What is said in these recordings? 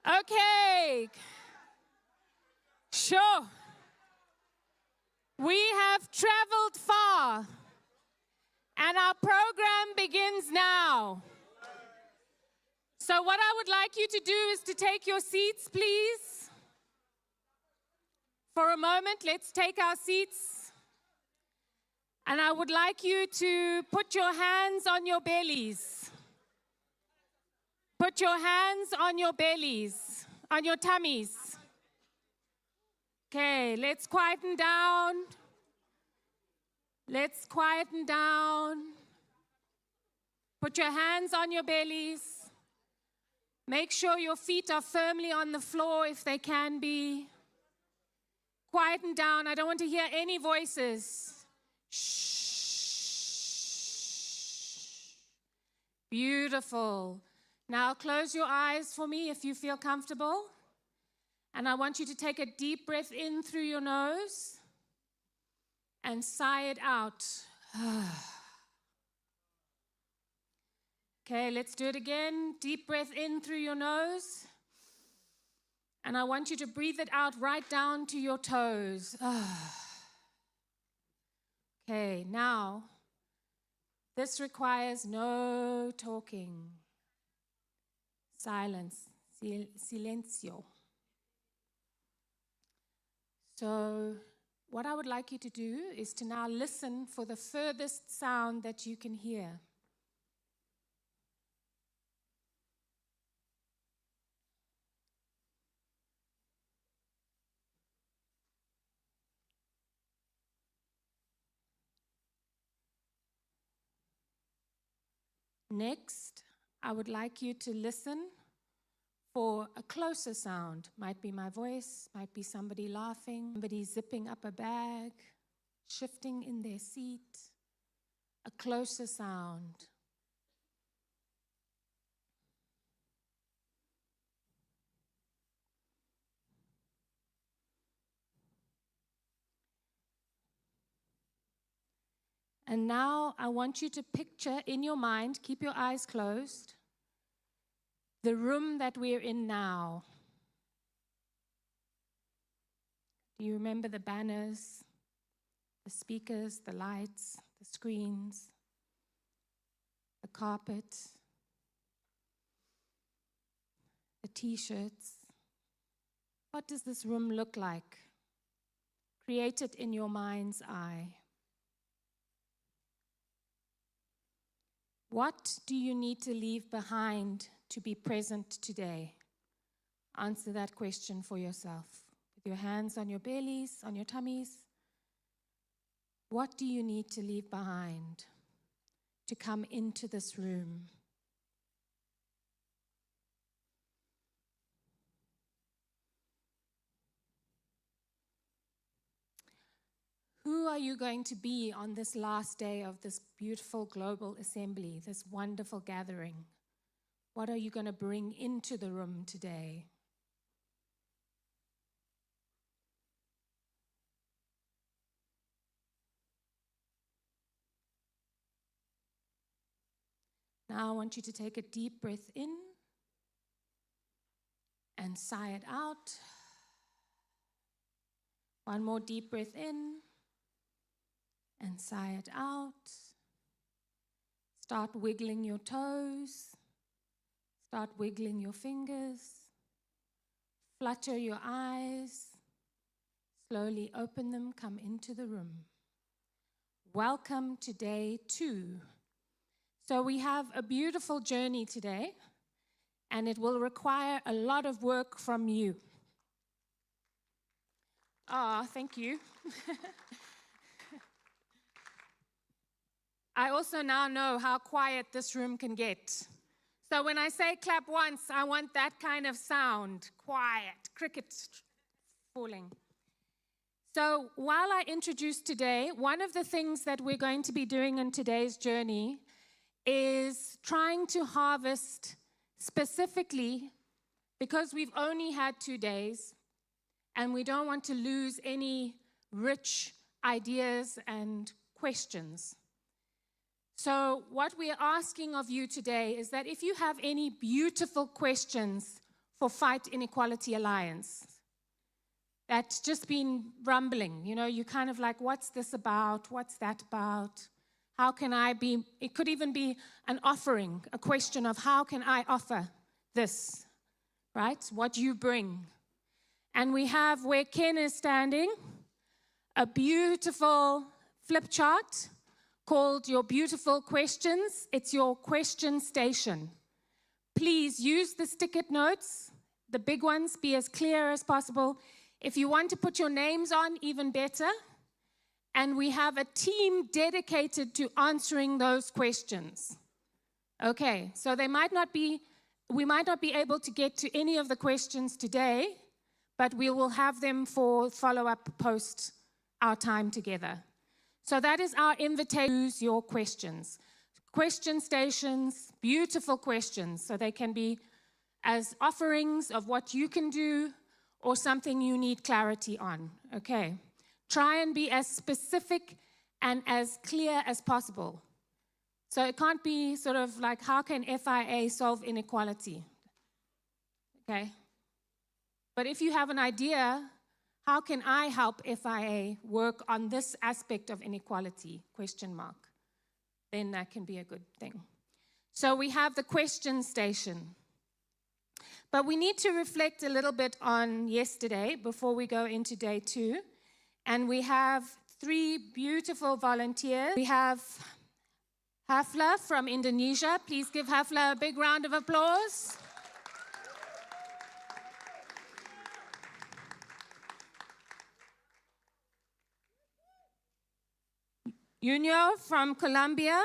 Okay. Sure. We have traveled far, and our program begins now. So what I would like you to do is to take your seats, please. For a moment, let's take our seats. And I would like you to put your hands on your bellies. Put your hands on your bellies, on your tummies. Okay, let's quieten down. Let's quieten down. Put your hands on your bellies. Make sure your feet are firmly on the floor if they can be. Quieten down. I don't want to hear any voices. Shh. Beautiful. Now close your eyes for me if you feel comfortable. And I want you to take a deep breath in through your nose and sigh it out. Okay, let's do it again. Deep breath in through your nose. And I want you to breathe it out right down to your toes. Okay, now, this requires no talking. Silence, silencio. So, what I would like you to do is to now listen for the furthest sound that you can hear. Next, I would like you to listen for a closer sound. Might be my voice, might be somebody laughing, somebody zipping up a bag, shifting in their seat. A closer sound. And now I want you to picture in your mind, keep your eyes closed, the room that we're in now. Do you remember the banners, the speakers, the lights, the screens, the carpet, the t-shirts? What does this room look like? Create it in your mind's eye. What do you need to leave behind to be present today? Answer that question for yourself. With your hands on your bellies, on your tummies. What do you need to leave behind to come into this room? Who are you going to be on this last day of this beautiful global assembly, this wonderful gathering? What are you going to bring into the room today? Now I want you to take a deep breath in and sigh it out. One more deep breath in and sigh it out. Start wiggling your toes. Start wiggling your fingers. Flutter your eyes. Slowly open them, come into the room. Welcome to day 2. So we have a beautiful journey today, and it will require a lot of work from you. Thank you. I also now know how quiet this room can get. So when I say clap once, I want that kind of sound, quiet, crickets falling. So while I introduce today, one of the things that we're going to be doing in today's journey is trying to harvest specifically, because we've only had 2 days, and we don't want to lose any rich ideas and questions. So what we're asking of you today is that if you have any beautiful questions for Fight Inequality Alliance. That's just been rumbling. You know, you kind of like, what's this about? What's that about? How can I be? It could even be an offering, a question of how can I offer this, right? What you bring. And we have, where Ken is standing, a beautiful flip chart called Your Beautiful Questions. It's your question station. Please use the stick-it notes, the big ones, be as clear as possible. If you want to put your names on, even better. And we have a team dedicated to answering those questions. Okay, so we might not be able to get to any of the questions today, but we will have them for follow-up post our time together. So that is our invitation to use your questions. Question stations, beautiful questions, so they can be as offerings of what you can do or something you need clarity on, okay? Try and be as specific and as clear as possible. So it can't be sort of like, how can FIA solve inequality? Okay? But if you have an idea, how can I help FIA work on this aspect of inequality, question mark, then that can be a good thing. So we have the question station. But we need to reflect a little bit on yesterday before we go into day 2. And we have 3 beautiful volunteers. We have Hafla from Indonesia. Please give Hafla a big round of applause. Junio from Colombia.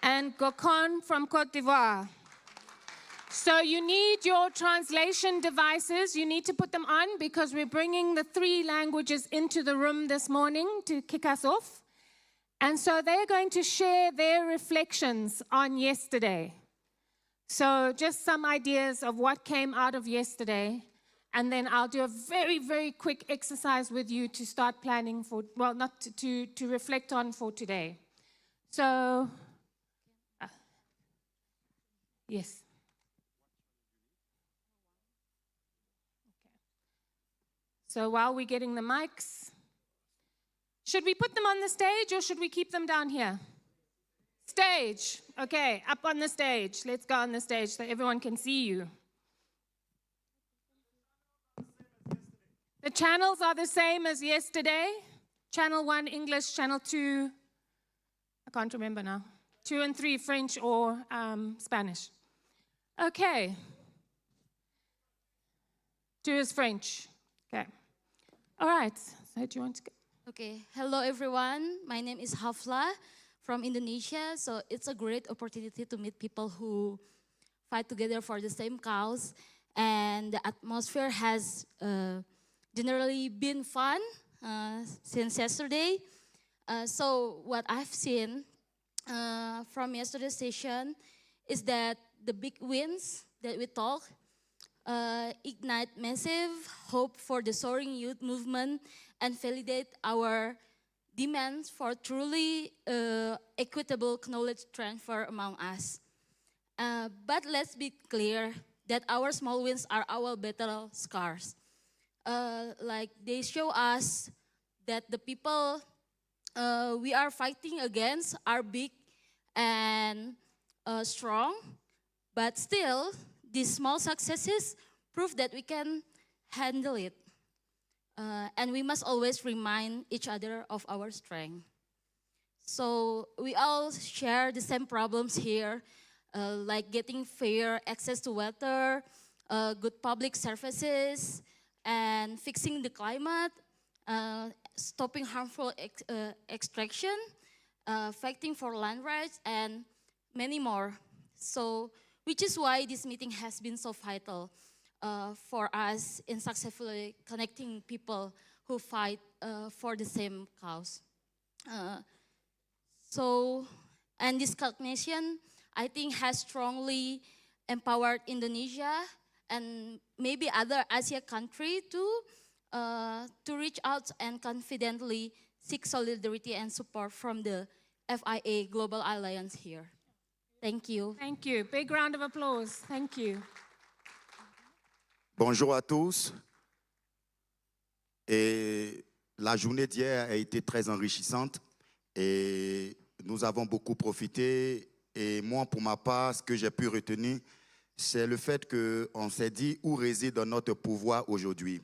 And Gokon from Cote d'Ivoire. So you need your translation devices. You need to put them on because we're bringing the 3 languages into the room this morning to kick us off. And so they're going to share their reflections on yesterday. So just some ideas of what came out of yesterday. And then I'll do a very, very quick exercise with you to start planning for, well, not to reflect on for today. So, yes. So while we're getting the mics, should we put them on the stage or should we keep them down here? Stage. Okay, up on the stage. Let's go on the stage so everyone can see you. The channels are the same as yesterday. Channel 1, English. Channel 2, I can't remember now. 2 and 3, French or Spanish. Okay. 2 is French. Okay. All right. So do you want to go? Okay. Hello, everyone. My name is Hafla from Indonesia. So it's a great opportunity to meet people who fight together for the same cause. And the atmosphere has generally been fun since yesterday. So what I've seen from yesterday's session is that the big wins that we talk ignite massive hope for the soaring youth movement and validate our demands for truly equitable knowledge transfer among us. But let's be clear that our small wins are our battle scars. Like they show us that the people we are fighting against are big and strong, but still these small successes prove that we can handle it. And we must always remind each other of our strength. So we all share the same problems here, like getting fair access to water, good public services, and fixing the climate, stopping harmful extraction, fighting for land rights, and many more. So, which is why this meeting has been so vital for us in successfully connecting people who fight for the same cause. And this recognition, I think, has strongly empowered Indonesia and maybe other Asia countries to reach out and confidently seek solidarity and support from the FIA Global Alliance here. Thank you. Thank you. Big round of applause. Thank you. Bonjour à tous. Et la journée d'hier a été très enrichissante et nous avons beaucoup profité. Et moi, pour ma part, ce que j'ai pu retenir, c'est le fait qu'on s'est dit où réside notre pouvoir aujourd'hui.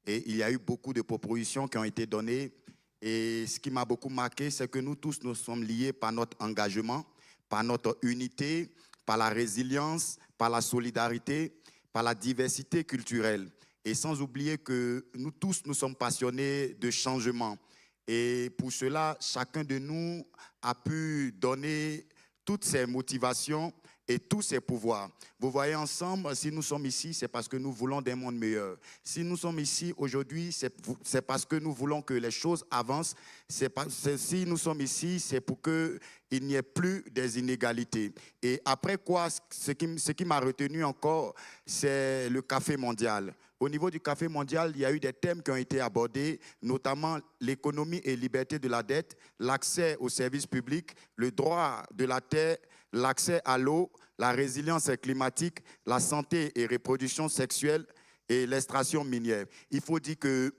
Et il y a eu beaucoup de propositions qui ont été données. Et ce qui m'a beaucoup marqué, c'est que nous tous, nous sommes liés par notre engagement, par notre unité, par la résilience, par la solidarité, par la diversité culturelle. Et sans oublier que nous tous, nous sommes passionnés de changement. Et pour cela, chacun de nous a pu donner toutes ses motivations et tous ses pouvoirs. Vous voyez ensemble, si nous sommes ici, c'est parce que nous voulons des mondes meilleurs. Si nous sommes ici aujourd'hui, c'est parce que nous voulons que les choses avancent. Si nous sommes ici, c'est pour qu'il n'y ait plus des inégalités. Et après quoi, ce qui m'a retenu encore, c'est le café mondial. Au niveau du café mondial, il y a eu des thèmes qui ont été abordés, notamment l'économie et liberté de la dette, l'accès aux services publics, le droit de la terre, l'accès à l'eau, la résilience climatique, la santé et reproduction sexuelle et l'extraction minière. Il faut dire que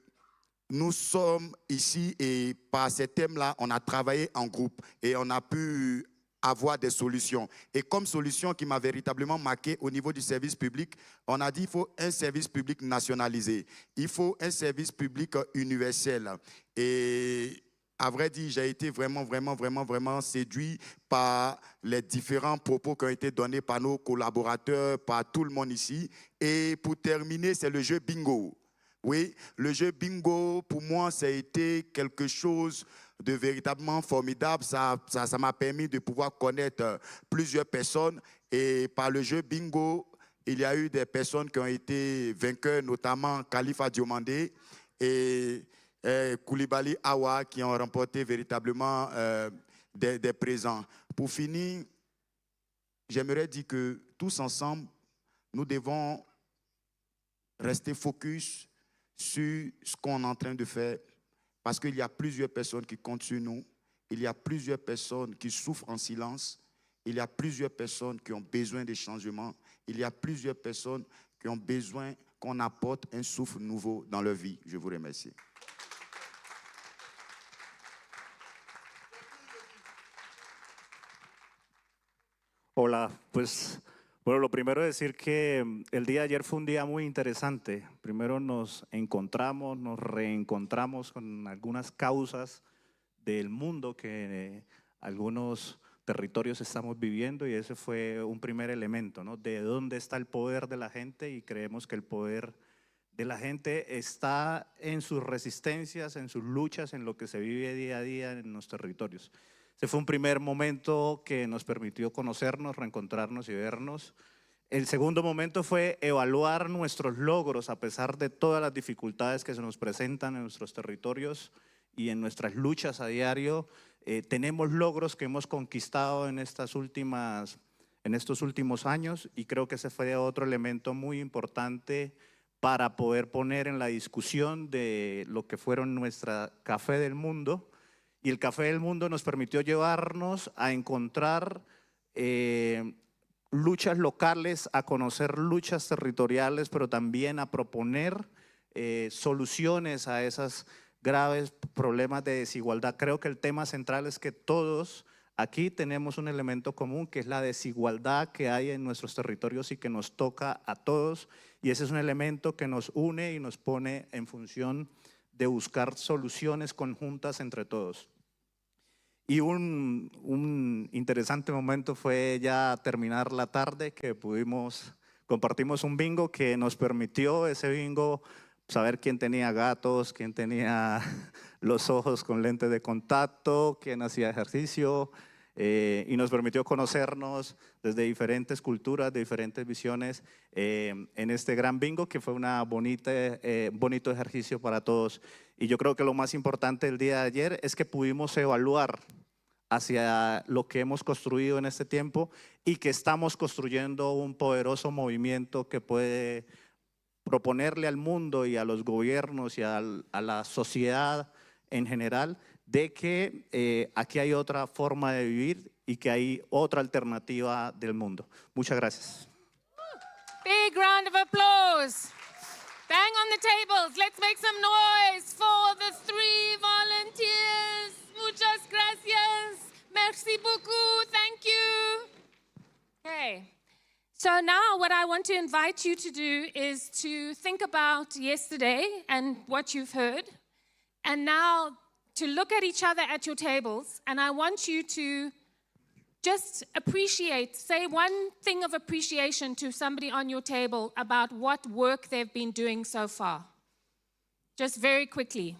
nous sommes ici et par ces thèmes-là, on a travaillé en groupe et on a pu avoir des solutions. Et comme solution qui m'a véritablement marqué au niveau du service public, on a dit qu'il faut un service public nationalisé. Il faut un service public universel. Et à vrai dire, j'ai été vraiment séduit par les différents propos qui ont été donnés par nos collaborateurs, par tout le monde ici. Et pour terminer, c'est le jeu bingo. Oui, le jeu bingo, pour moi, ça a été quelque chose de véritablement formidable. Ça m'a permis de pouvoir connaître plusieurs personnes. Et par le jeu bingo, il y a eu des personnes qui ont été vainqueurs, notamment Khalifa Diomandé et Koulibaly Awa, qui ont remporté véritablement des présents. Pour finir, j'aimerais dire que tous ensemble, nous devons rester focus sur ce qu'on est en train de faire, parce qu'il y a plusieurs personnes qui comptent sur nous, il y a plusieurs personnes qui souffrent en silence, il y a plusieurs personnes qui ont besoin de changements, il y a plusieurs personnes qui ont besoin qu'on apporte un souffle nouveau dans leur vie. Je vous remercie. Hola, pues bueno, lo primero es decir que el día de ayer fue un día muy interesante. Primero nos encontramos, nos reencontramos con algunas causas del mundo que algunos territorios estamos viviendo, y ese fue un primer elemento, ¿no? De dónde está el poder de la gente, y creemos que el poder de la gente está en sus resistencias, en sus luchas, en lo que se vive día a día en los territorios. Ese fue un primer momento que nos permitió conocernos, reencontrarnos y vernos. El segundo momento fue evaluar nuestros logros a pesar de todas las dificultades que se nos presentan en nuestros territorios y en nuestras luchas a diario. Tenemos logros que hemos conquistado en estos últimos años, y creo que ese fue otro elemento muy importante para poder poner en la discusión de lo que fueron nuestra Café del Mundo. Y el Café del Mundo nos permitió llevarnos a encontrar luchas locales, a conocer luchas territoriales, pero también a proponer soluciones a esos graves problemas de desigualdad. Creo que el tema central es que todos aquí tenemos un elemento común, que es la desigualdad que hay en nuestros territorios y que nos toca a todos, y ese es un elemento que nos une y nos pone en función de buscar soluciones conjuntas entre todos. Y un interesante momento fue ya terminar la tarde, que compartimos un bingo que nos permitió ese bingo saber quién tenía gatos, quién tenía los ojos con lentes de contacto, quién hacía ejercicio, y nos permitió conocernos desde diferentes culturas, de diferentes visiones, en este gran bingo, que fue un bonito ejercicio para todos. Y yo creo que lo más importante del día de ayer es que pudimos evaluar hacia lo que hemos construido en este tiempo, y que estamos construyendo un poderoso movimiento que puede proponerle al mundo y a los gobiernos y a la sociedad en general de que aquí hay otra forma de vivir, y que hay otra alternativa del mundo. Muchas gracias. Big round of applause. Bang on the tables. Let's make some noise for the 3 volunteers. Muchas gracias. Merci beaucoup. Thank you. Okay. So now what I want to invite you to do is to think about yesterday and what you've heard, and now to look at each other at your tables, and I want you to just appreciate, say one thing of appreciation to somebody on your table about what work they've been doing so far. Just very quickly.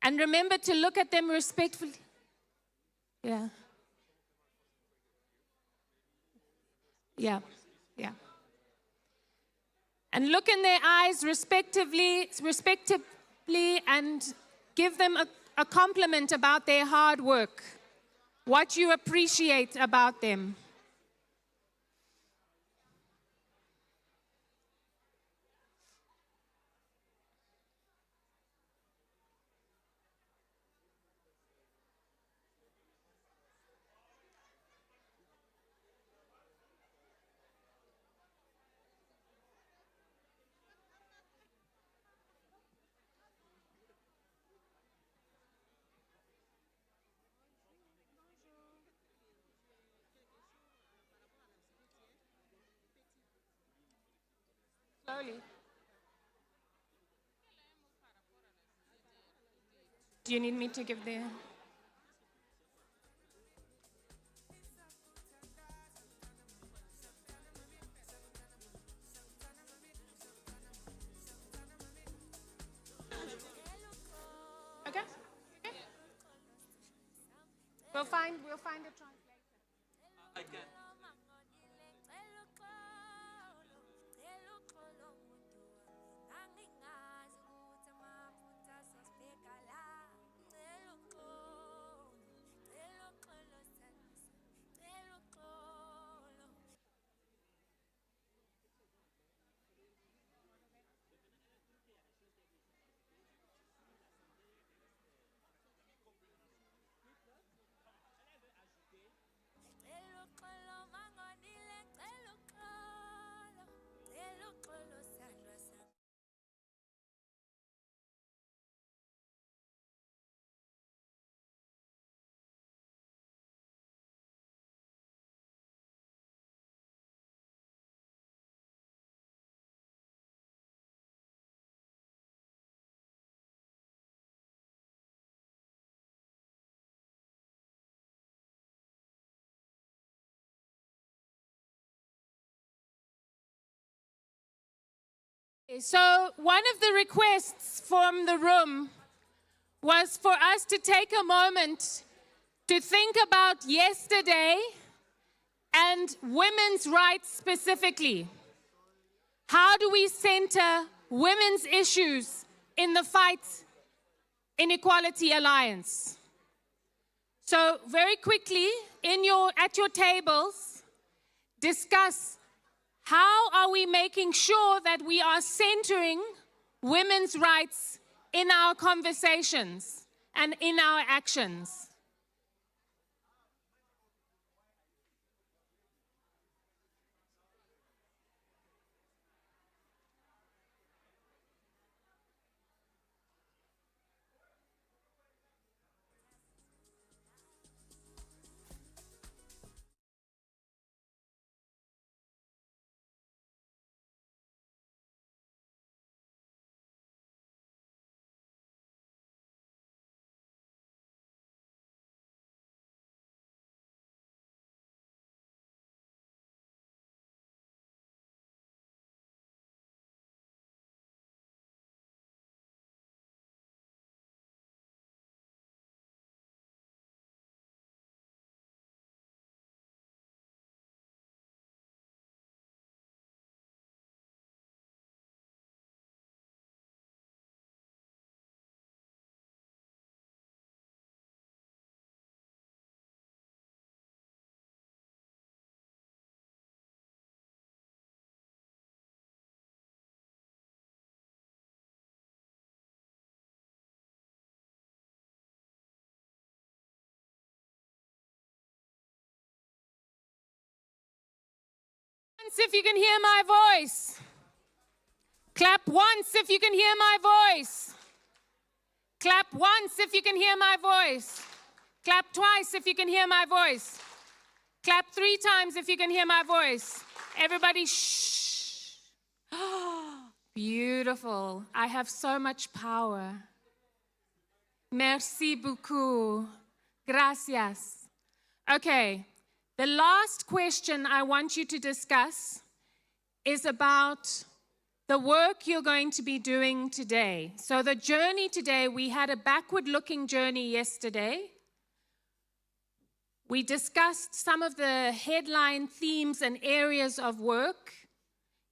And remember to look at them respectfully. Yeah. Yeah, yeah. And look in their eyes respectively, and give them a compliment about their hard work, what you appreciate about them. Slowly. Do you need me to give the... Okay? Okay. We'll find a translator. So one of the requests from the room was for us to take a moment to think about yesterday and women's rights specifically. How do we center women's issues in the fight Inequality Alliance? So very quickly, at your tables, discuss how are we making sure that we are centering women's rights in our conversations and in our actions. once if you can hear my voice. Clap once if you can hear my voice. Clap once if you can hear my voice. Clap twice if you can hear my voice. Clap 3 times if you can hear my voice. Everybody, shh. Beautiful. I have so much power. Merci beaucoup. Gracias. Okay, the last question I want you to discuss is about the work you're going to be doing today. So the journey today, we had a backward-looking journey yesterday. We discussed some of the headline themes and areas of work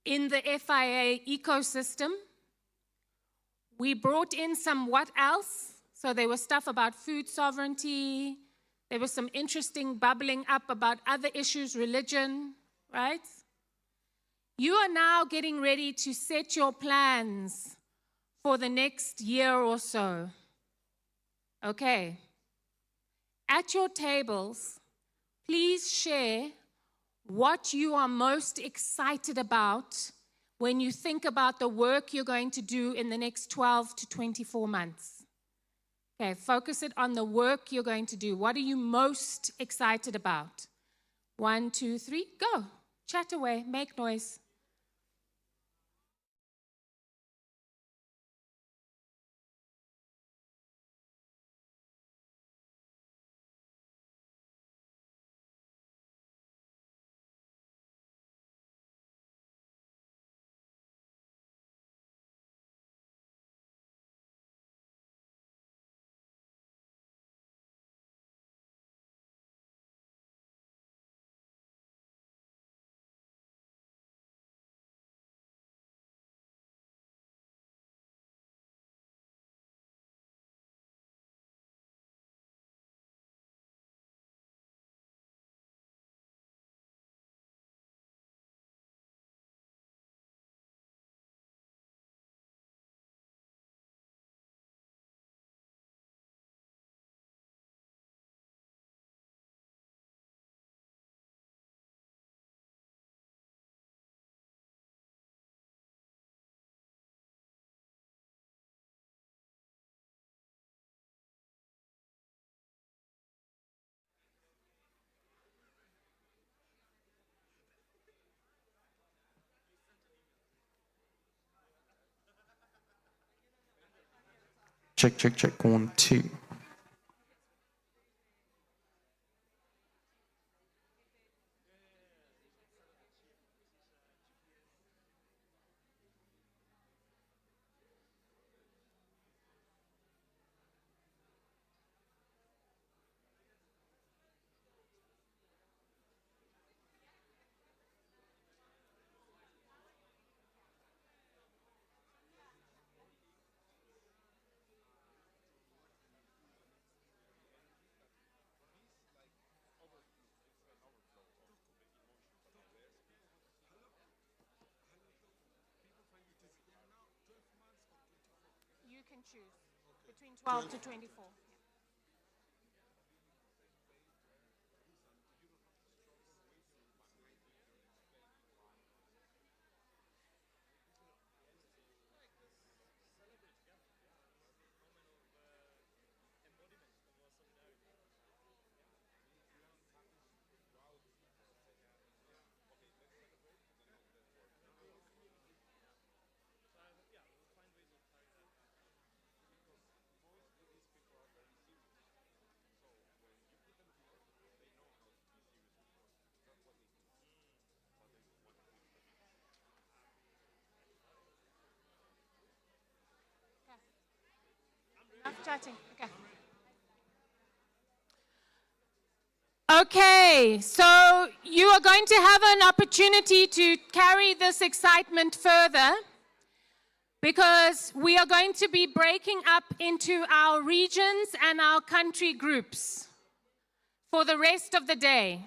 in the FIA ecosystem. We brought in some what else? So there was stuff about food sovereignty. There was some interesting bubbling up about other issues, religion, right? You are now getting ready to set your plans for the next year or so. Okay. At your tables, please share what you are most excited about when you think about the work you're going to do in the next 12 to 24 months. Okay, focus it on the work you're going to do. What are you most excited about? 1, 2, 3, go. Chat away, make noise. Check, check, check. 1, 2. You can choose between 12 to 24. Enough chatting. Okay. Okay, so you are going to have an opportunity to carry this excitement further because we are going to be breaking up into our regions and our country groups for the rest of the day.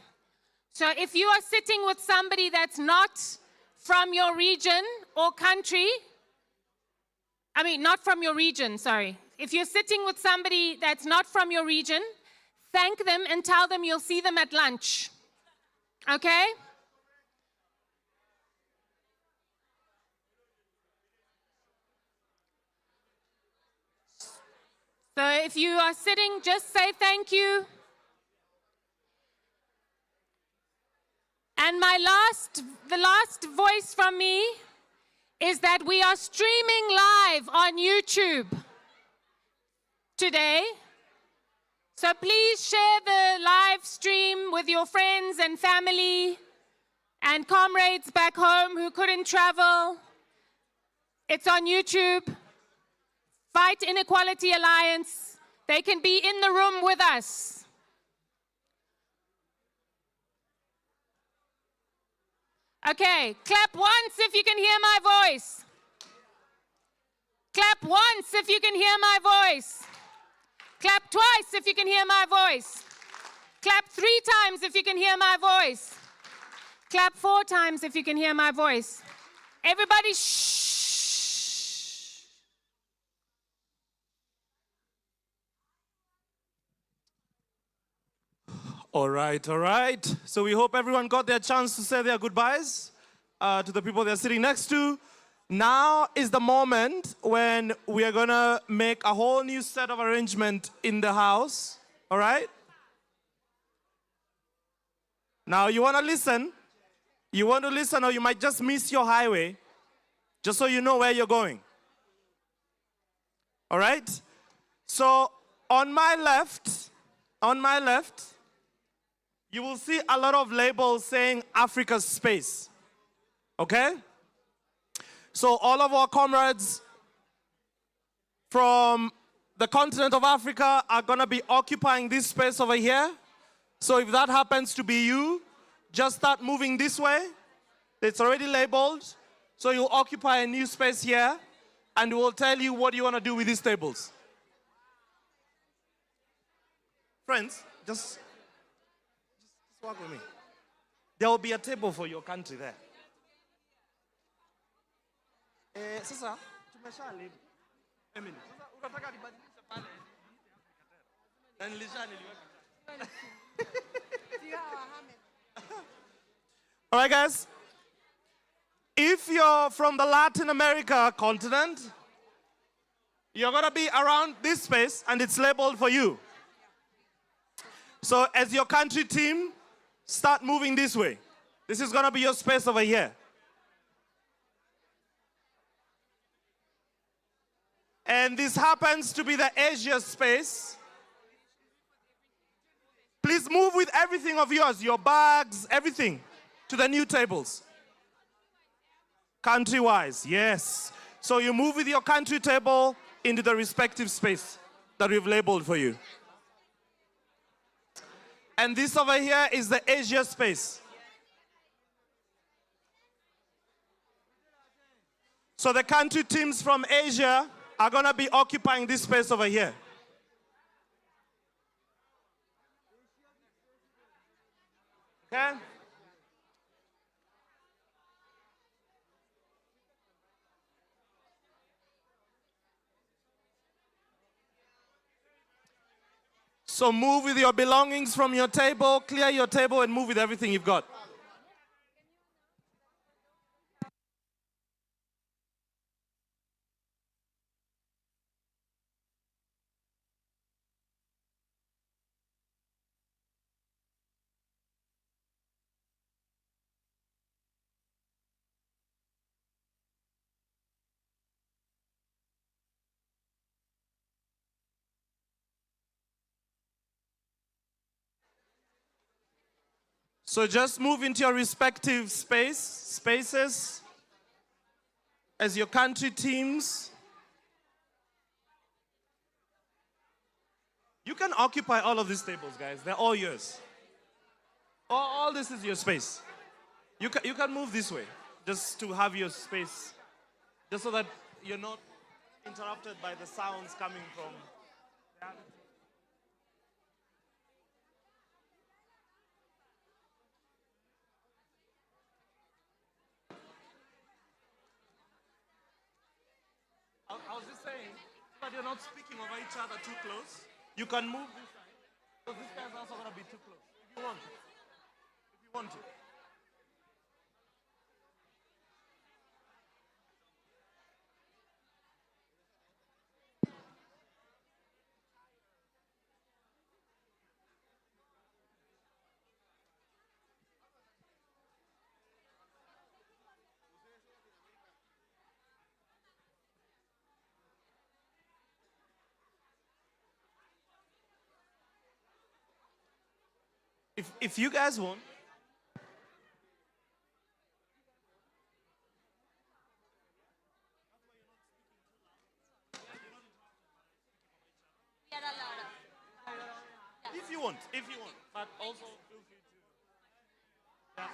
So if you are sitting with somebody that's not from your region or country, not from your region, sorry. If you're sitting with somebody that's not from your region, thank them and tell them you'll see them at lunch. Okay? if you are sitting, just say thank you. And the last voice from me is that we are streaming live on YouTube today. So please share the live stream with your friends and family and comrades back home who couldn't travel. It's on YouTube. Fight Inequality Alliance. They can be in the room with us. Okay, clap once if you can hear my voice. Clap once if you can hear my voice. Clap twice if you can hear my voice. Clap 3 times if you can hear my voice. Clap 4 times if you can hear my voice. Everybody shh. All right, all right. So we hope everyone got their chance to say their goodbyes to the people they're sitting next to. Now is the moment when we are going to make a whole new set of arrangement in the house. All right? Now you want to listen. You want to listen or you might just miss your highway, just so you know where you're going. All right? So on my left, you will see a lot of labels saying Africa's space. Okay? So all of our comrades from the continent of Africa are going to be occupying this space over here. So if that happens to be you, just start moving this way. It's already labeled. So you'll occupy a new space here, and we'll tell you what you want to do with these tables. Friends, just walk with me. There will be a table for your country there. Sasa tumeshalipa. Emini. Sasa unataka nibadilishe pale na nilishaniweka. All right, guys. If you're from the Latin America continent, you're going to be around this space, and it's labeled for you. So as your country team, start moving this way. This is going to be your space over here. And this happens to be the Asia space. Please move with everything of yours, your bags, everything, to the new tables. Country-wise, yes. So you move with your country table into the respective space that we've labeled for you. And this over here is the Asia space. So the country teams from Asia are going to be occupying this space over here. Okay? So move with your belongings from your table, clear your table, and move with everything you've got. So just move into your respective spaces as your country teams. You can occupy all of these tables, guys. They're all yours. All this is your space. You can move this way just to have your space, just so that you're not interrupted by the sounds coming from the other. I was just saying, so that you're not speaking over each other too close. You can move this side, because this guy's also going to be too close. If you want to. If you want to. If you guys want. If you want, but also feel free to. Yeah.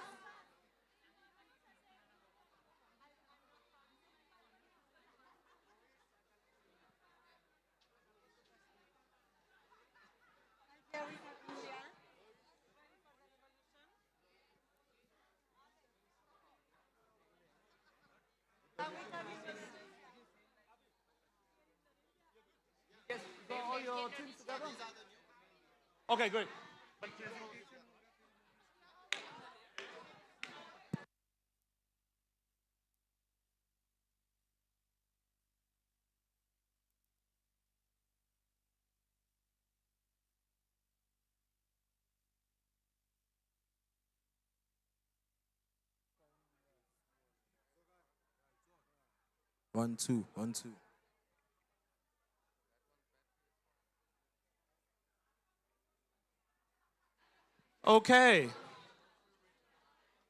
Okay, great. 1 2 1 2. Okay.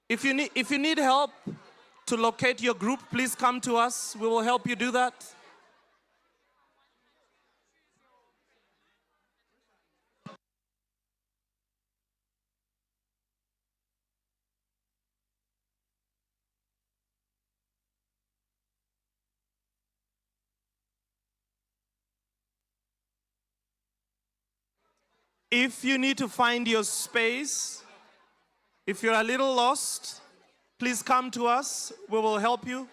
If you need help to locate your group, please come to us. We will help you do that. If you need to find your space, if you're a little lost, please come to us. We will help you.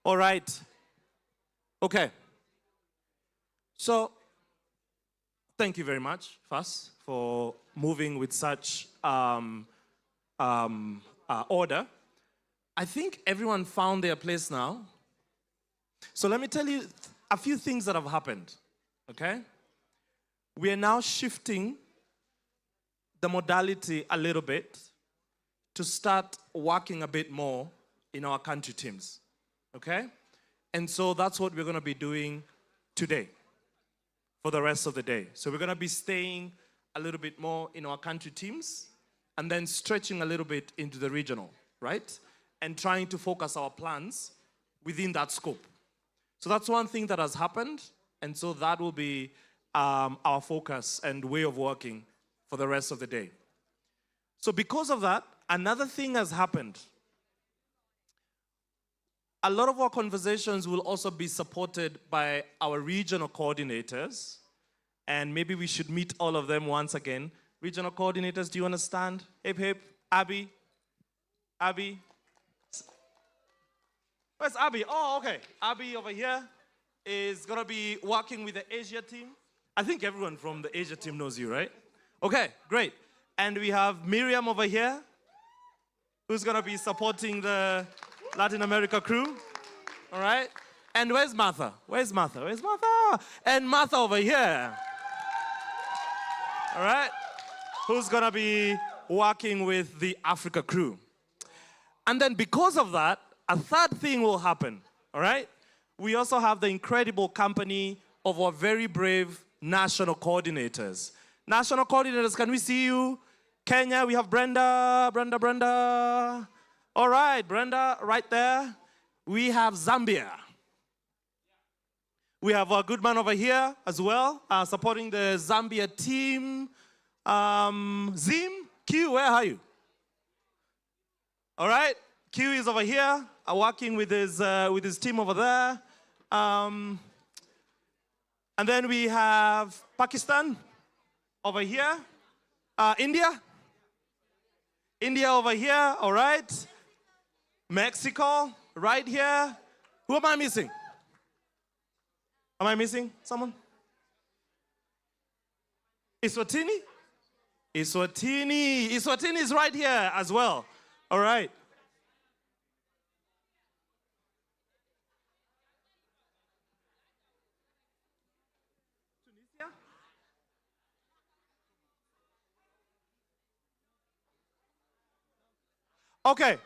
All right. Okay. So, thank you very much, Fas, for moving with such order. I think everyone found their place now. So let me tell you a few things that have happened, okay? We are now shifting the modality a little bit to start working a bit more in our country teams, okay? And so that's what we're going to be doing today for the rest of the day. So we're going to be staying a little bit more in our country teams and then stretching a little bit into the regional, right? And trying to focus our plans within that scope. So that's one thing that has happened. And so that will be our focus and way of working for the rest of the day. So because of that, another thing has happened. A lot of our conversations will also be supported by our regional coordinators. And maybe we should meet all of them once again. Regional coordinators, do you understand? Hip, hip. Abby? Abby? Where's Abby? Oh, okay. Abby over here. is going to be working with the Asia team. I think everyone from the Asia team knows you, right? Okay, great. And we have Miriam over here, who's going to be supporting the Latin America crew. All right? And where's Martha? Where's Martha? Where's Martha? And Martha over here. All right? Who's going to be working with the Africa crew. And then because of that, a third thing will happen. All right? We also have the incredible company of our very brave national coordinators. National coordinators, can we see you? Kenya, we have Brenda. All right, Brenda, right there. We have Zambia. We have a good man over here as well, supporting the Zambia team. Zim, Q, where are you? All right, Q is over here, working with his team over there. And then we have Pakistan over here. India over here, all right. Mexico, right here. Who am I missing? Am I missing someone? Eswatini? Eswatini is right here as well. All right. Tunisia? Okay.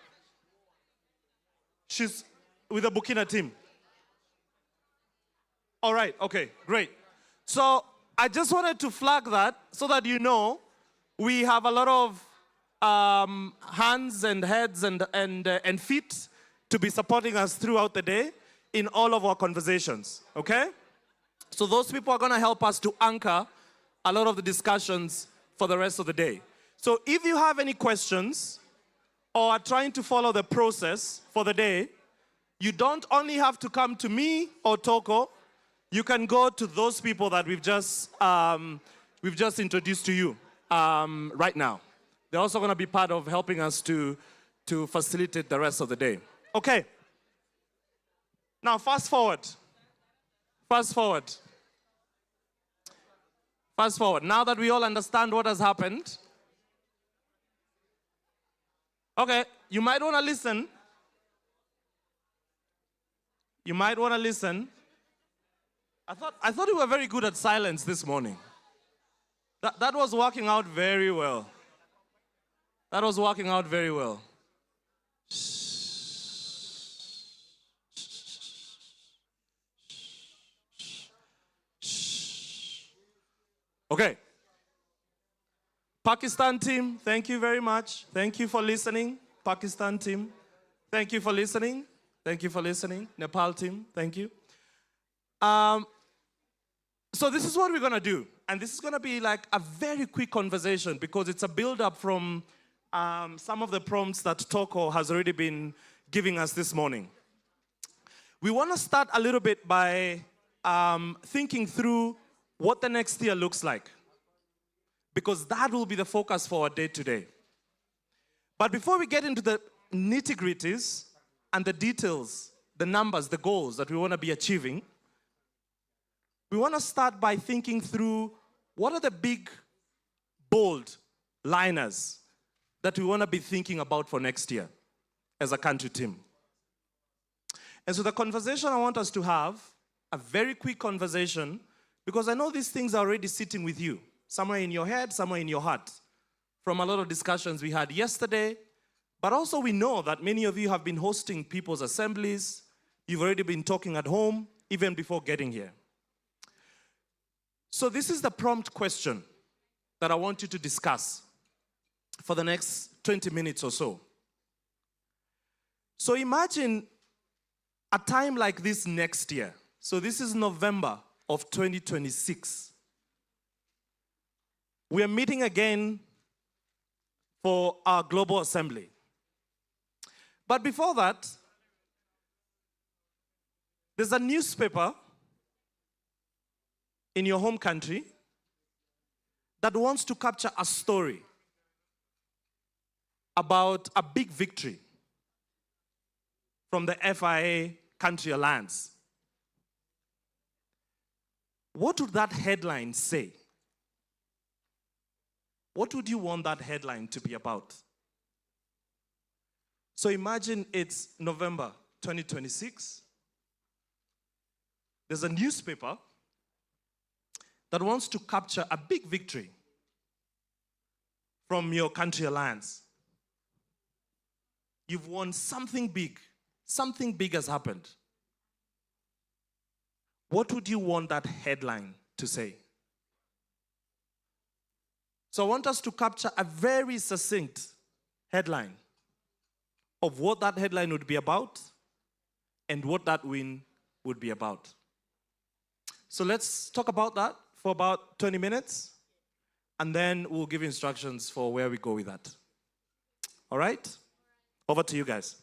She's with the Burkina team. All right, okay, great. So I just wanted to flag that so that you know we have a lot of hands and heads and feet to be supporting us throughout the day in all of our conversations, okay? So those people are going to help us to anchor a lot of the discussions for the rest of the day. So if you have any questions or are trying to follow the process for the day, you don't only have to come to me or Toko. You can go to those people that we've just introduced to you right now. They're also going to be part of helping us to facilitate the rest of the day. Okay. Now, fast forward. Now that we all understand what has happened, okay, you might want to listen. I thought you were very good at silence this morning. That was working out very well. Okay. Pakistan team, thank you very much. Thank you for listening. Pakistan team, thank you for listening. Nepal team, thank you. So this is what we're going to do. And this is going to be like a very quick conversation because it's a build-up from some of the prompts that Toko has already been giving us this morning. We want to start a little bit by thinking through what the next year looks like, because that will be the focus for our day today. But before we get into the nitty-gritties and the details, the numbers, the goals that we want to be achieving, we want to start by thinking through what are the big, bold liners that we want to be thinking about for next year as a country team. And so the conversation I want us to have, a very quick conversation, because I know these things are already sitting with you, somewhere in your head, somewhere in your heart, from a lot of discussions we had yesterday. But also we know that many of you have been hosting people's assemblies. You've already been talking at home, even before getting here. So this is the prompt question that I want you to discuss for the next 20 minutes or so. So imagine a time like this next year. So this is November of 2026. We are meeting again for our global assembly. But before that, there's a newspaper in your home country that wants to capture a story about a big victory from the FIA country alliance. what would that headline say? What would you want that headline to be about? So imagine it's November 2026. There's a newspaper that wants to capture a big victory from your country alliance. You've won something big. Something big has happened. What would you want that headline to say? So I want us to capture a very succinct headline of what that headline would be about and what that win would be about. So let's talk about that for about 20 minutes, and then we'll give instructions for where we go with that. All right? Over to you guys.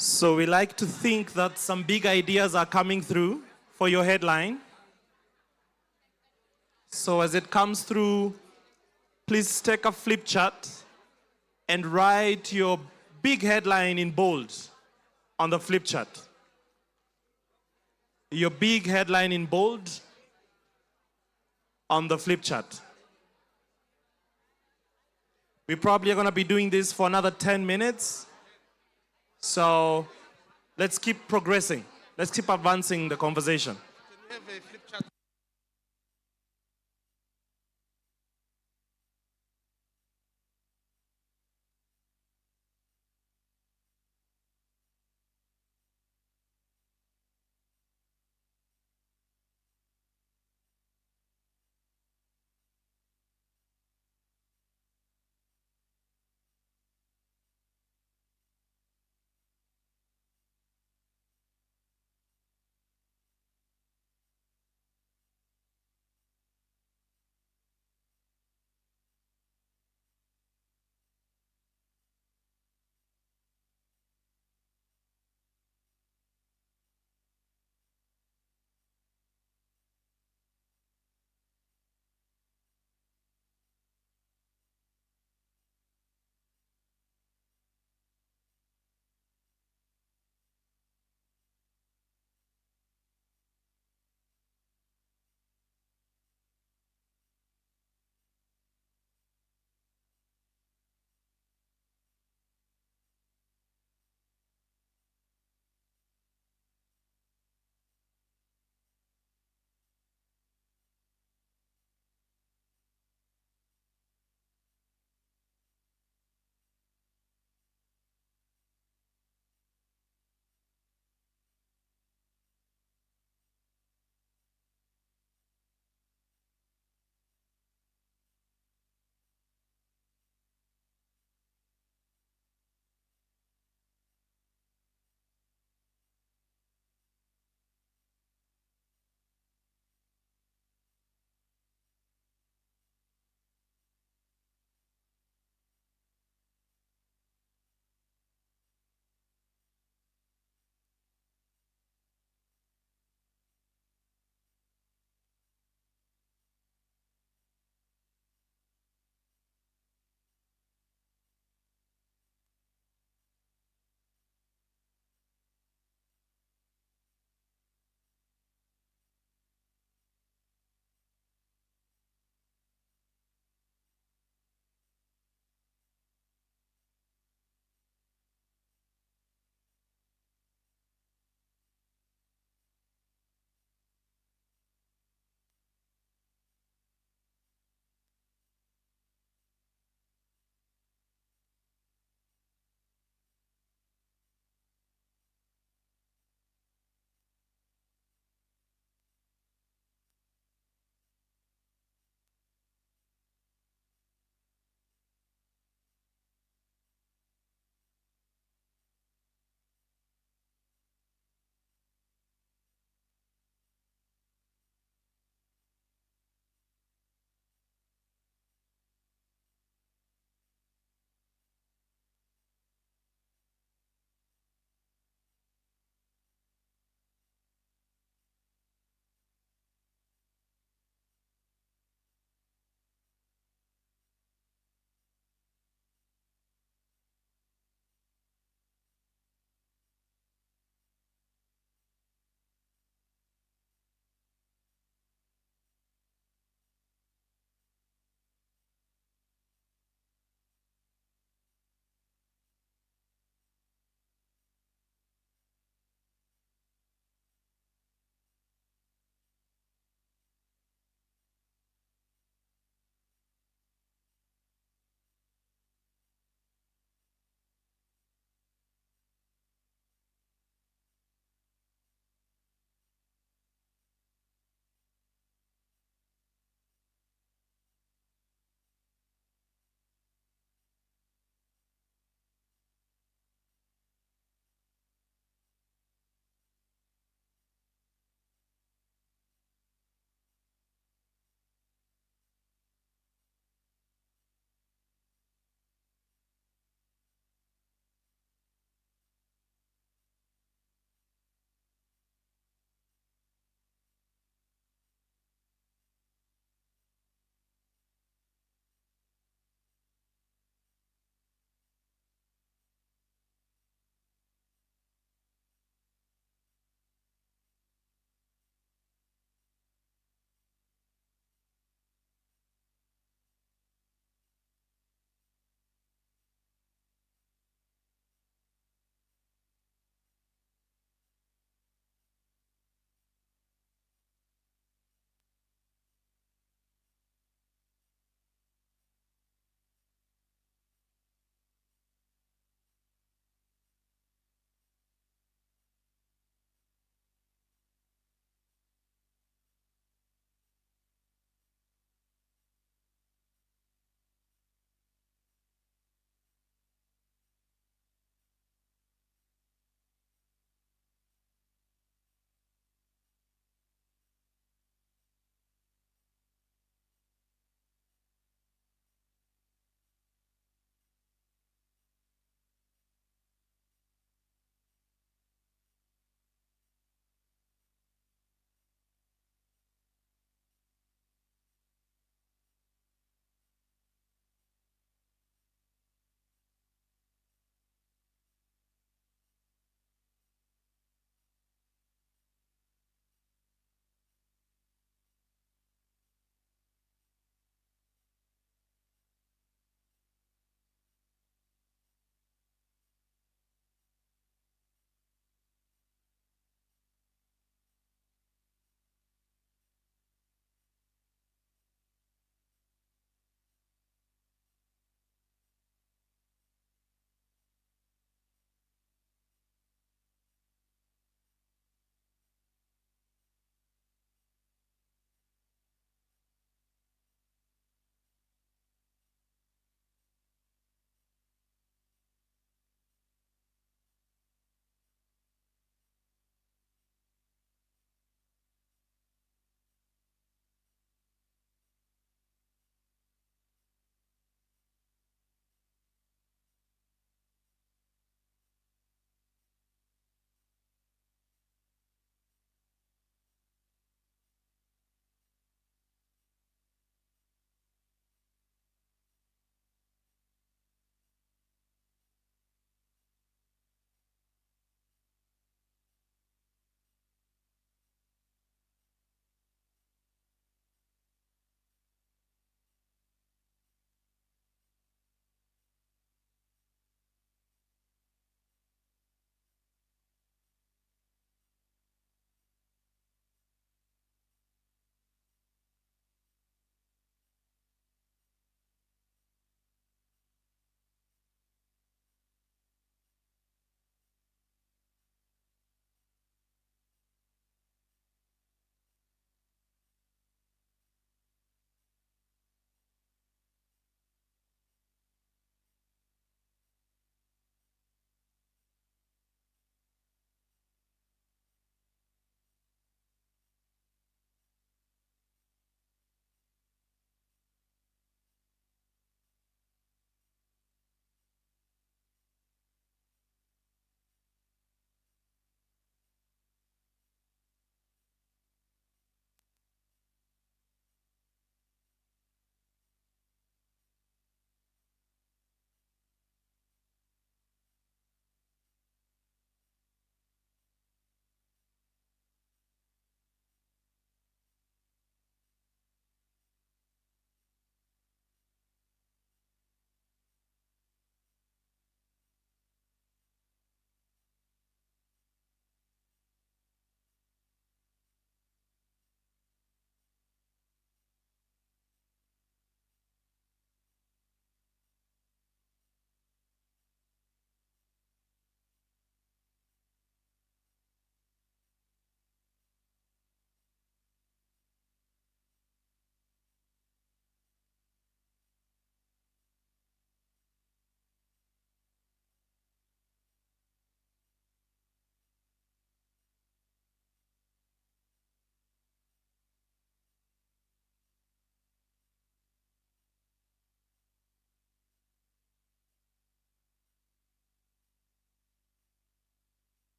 So we like to think that some big ideas are coming through for your headline. So as it comes through, please take a flip chart and write your big headline in bold on the flip chart. Your big headline in bold on the flip chart. We probably are going to be doing this for another 10 minutes. So let's keep progressing. Let's keep advancing the conversation.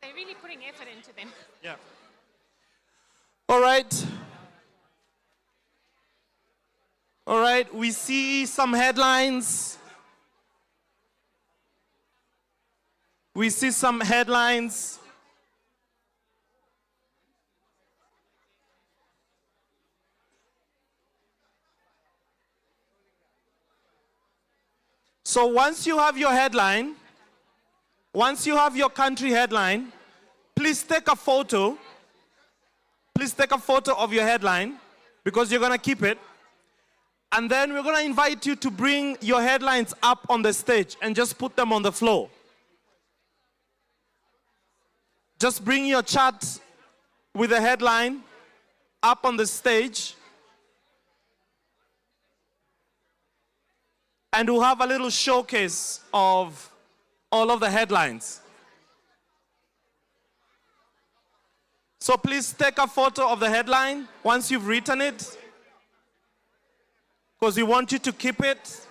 They're really putting effort into them. Yeah. All right. All right, we see some headlines. We see some headlines. So once you have your headline, once you have your country headline, please take a photo. Please take a photo of your headline because you're going to keep it. And then we're going to invite you to bring your headlines up on the stage and just put them on the floor. Just bring your chart with the headline up on the stage. And we'll have a little showcase of all of the headlines. So please take a photo of the headline once you've written it, because we want you to keep it.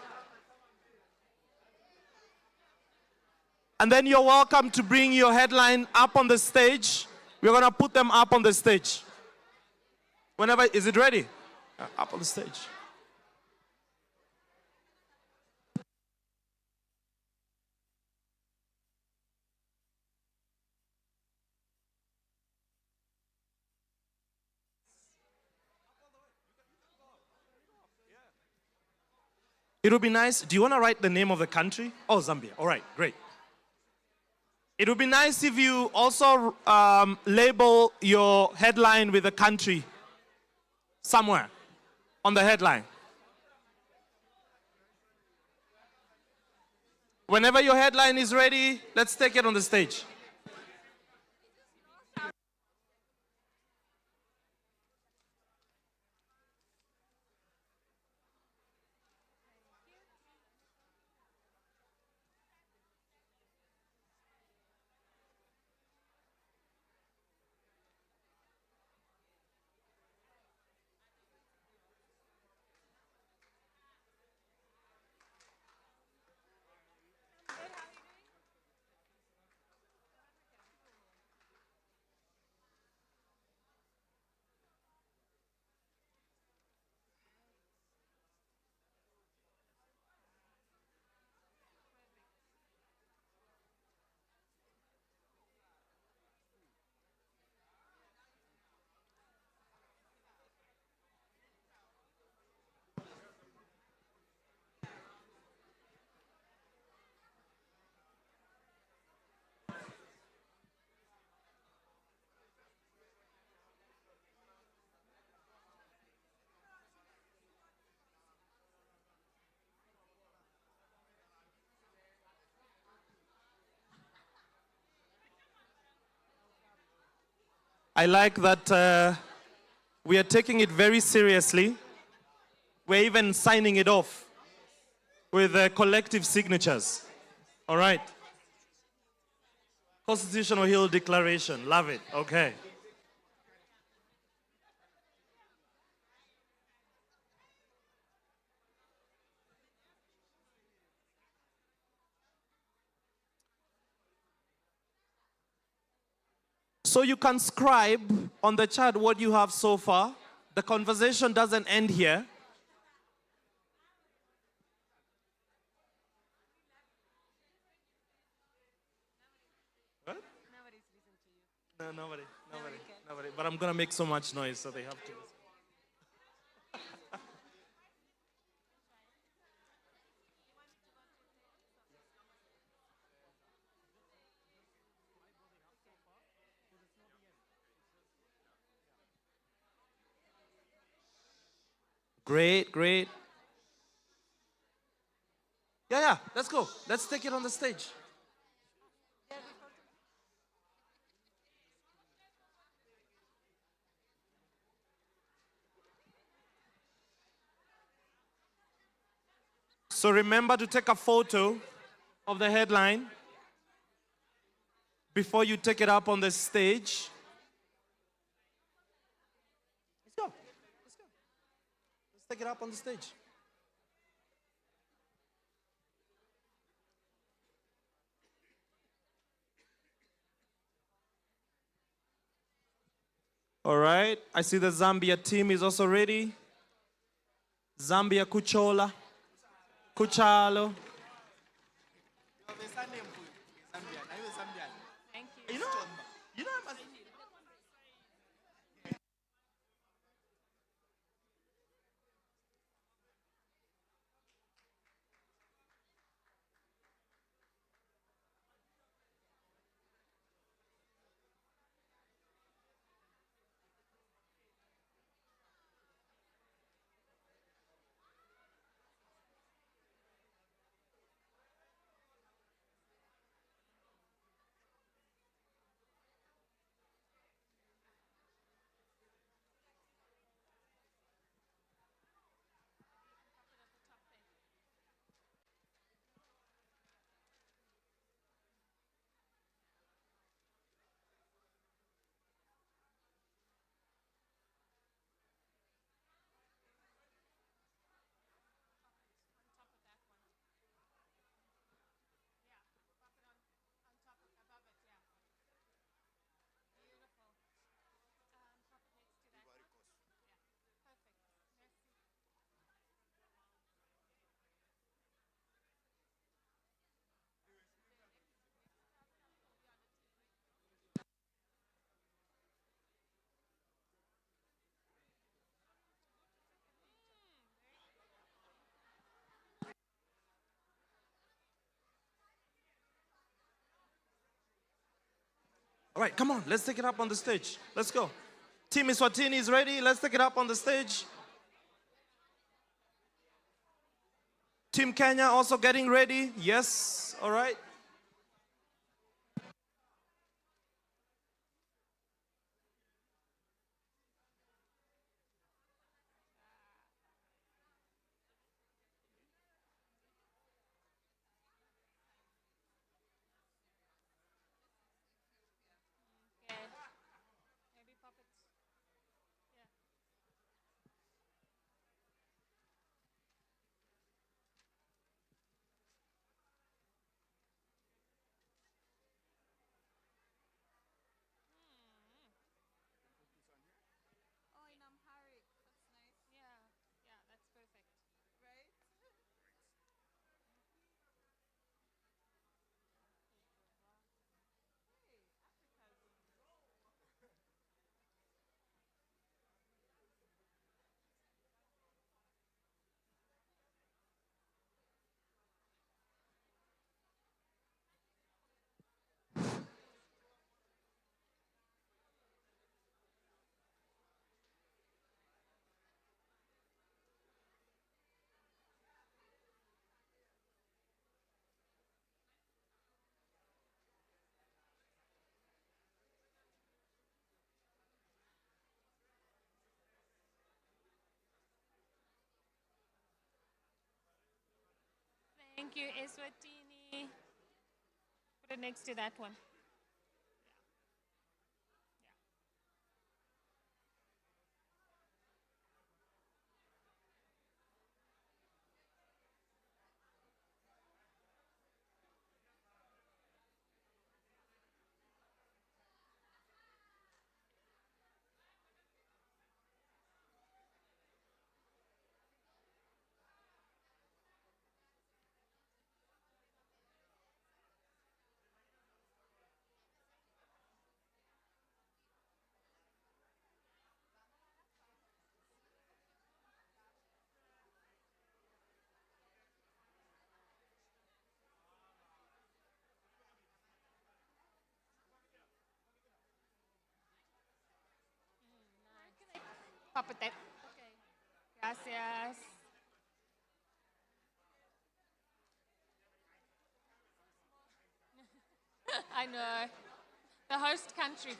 And then you're welcome to bring your headline up on the stage. We're going to put them up on the stage. Whenever, is it ready? Up on the stage. It would be nice. Do you want to write the name of the country? Oh, Zambia. All right, great. It would be nice if you also label your headline with a country somewhere on the headline. Whenever your headline is ready, let's take it on the stage. I like that we are taking it very seriously. We're even signing it off with collective signatures. All right. Constitutional Hill Declaration. Love it. Okay. So you can scribe on the chat what you have so far. The conversation doesn't end here. What? No, nobody. But I'm going to make so much noise, so they have to. Great, great. Yeah, let's go. Let's take it on the stage. So remember to take a photo of the headline before you take it up on the stage. Let's go. Let's take it up on the stage. All right. I see the Zambia team is also ready. Zambia Kuchola. Kuchalo. Thank you. All right, come on, let's take it up on the stage. Let's go. Team Iswatini is ready. Let's take it up on the stage. Team Kenya also getting ready. Yes, all right. Okay. Maybe puppets. Yeah. Oh, in Amharic. That's nice. Yeah. Yeah, that's perfect. Right? Thank you, Eswatini. Put it next to that one. Puppet that. Okay. Gracias. I know. The host country.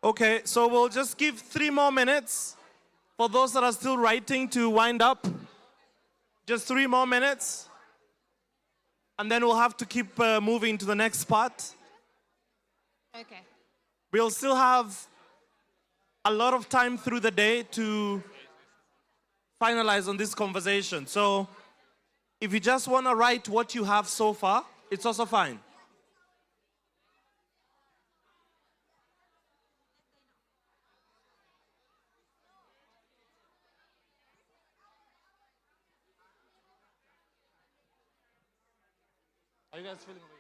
Okay, so we'll just give 3 more minutes for those that are still writing to wind up. Just 3 more minutes. And then we'll have to keep moving to the next part. Okay. We'll still have a lot of time through the day to finalize on this conversation. So if you just want to write what you have so far, it's also fine. Are you guys feeling okay?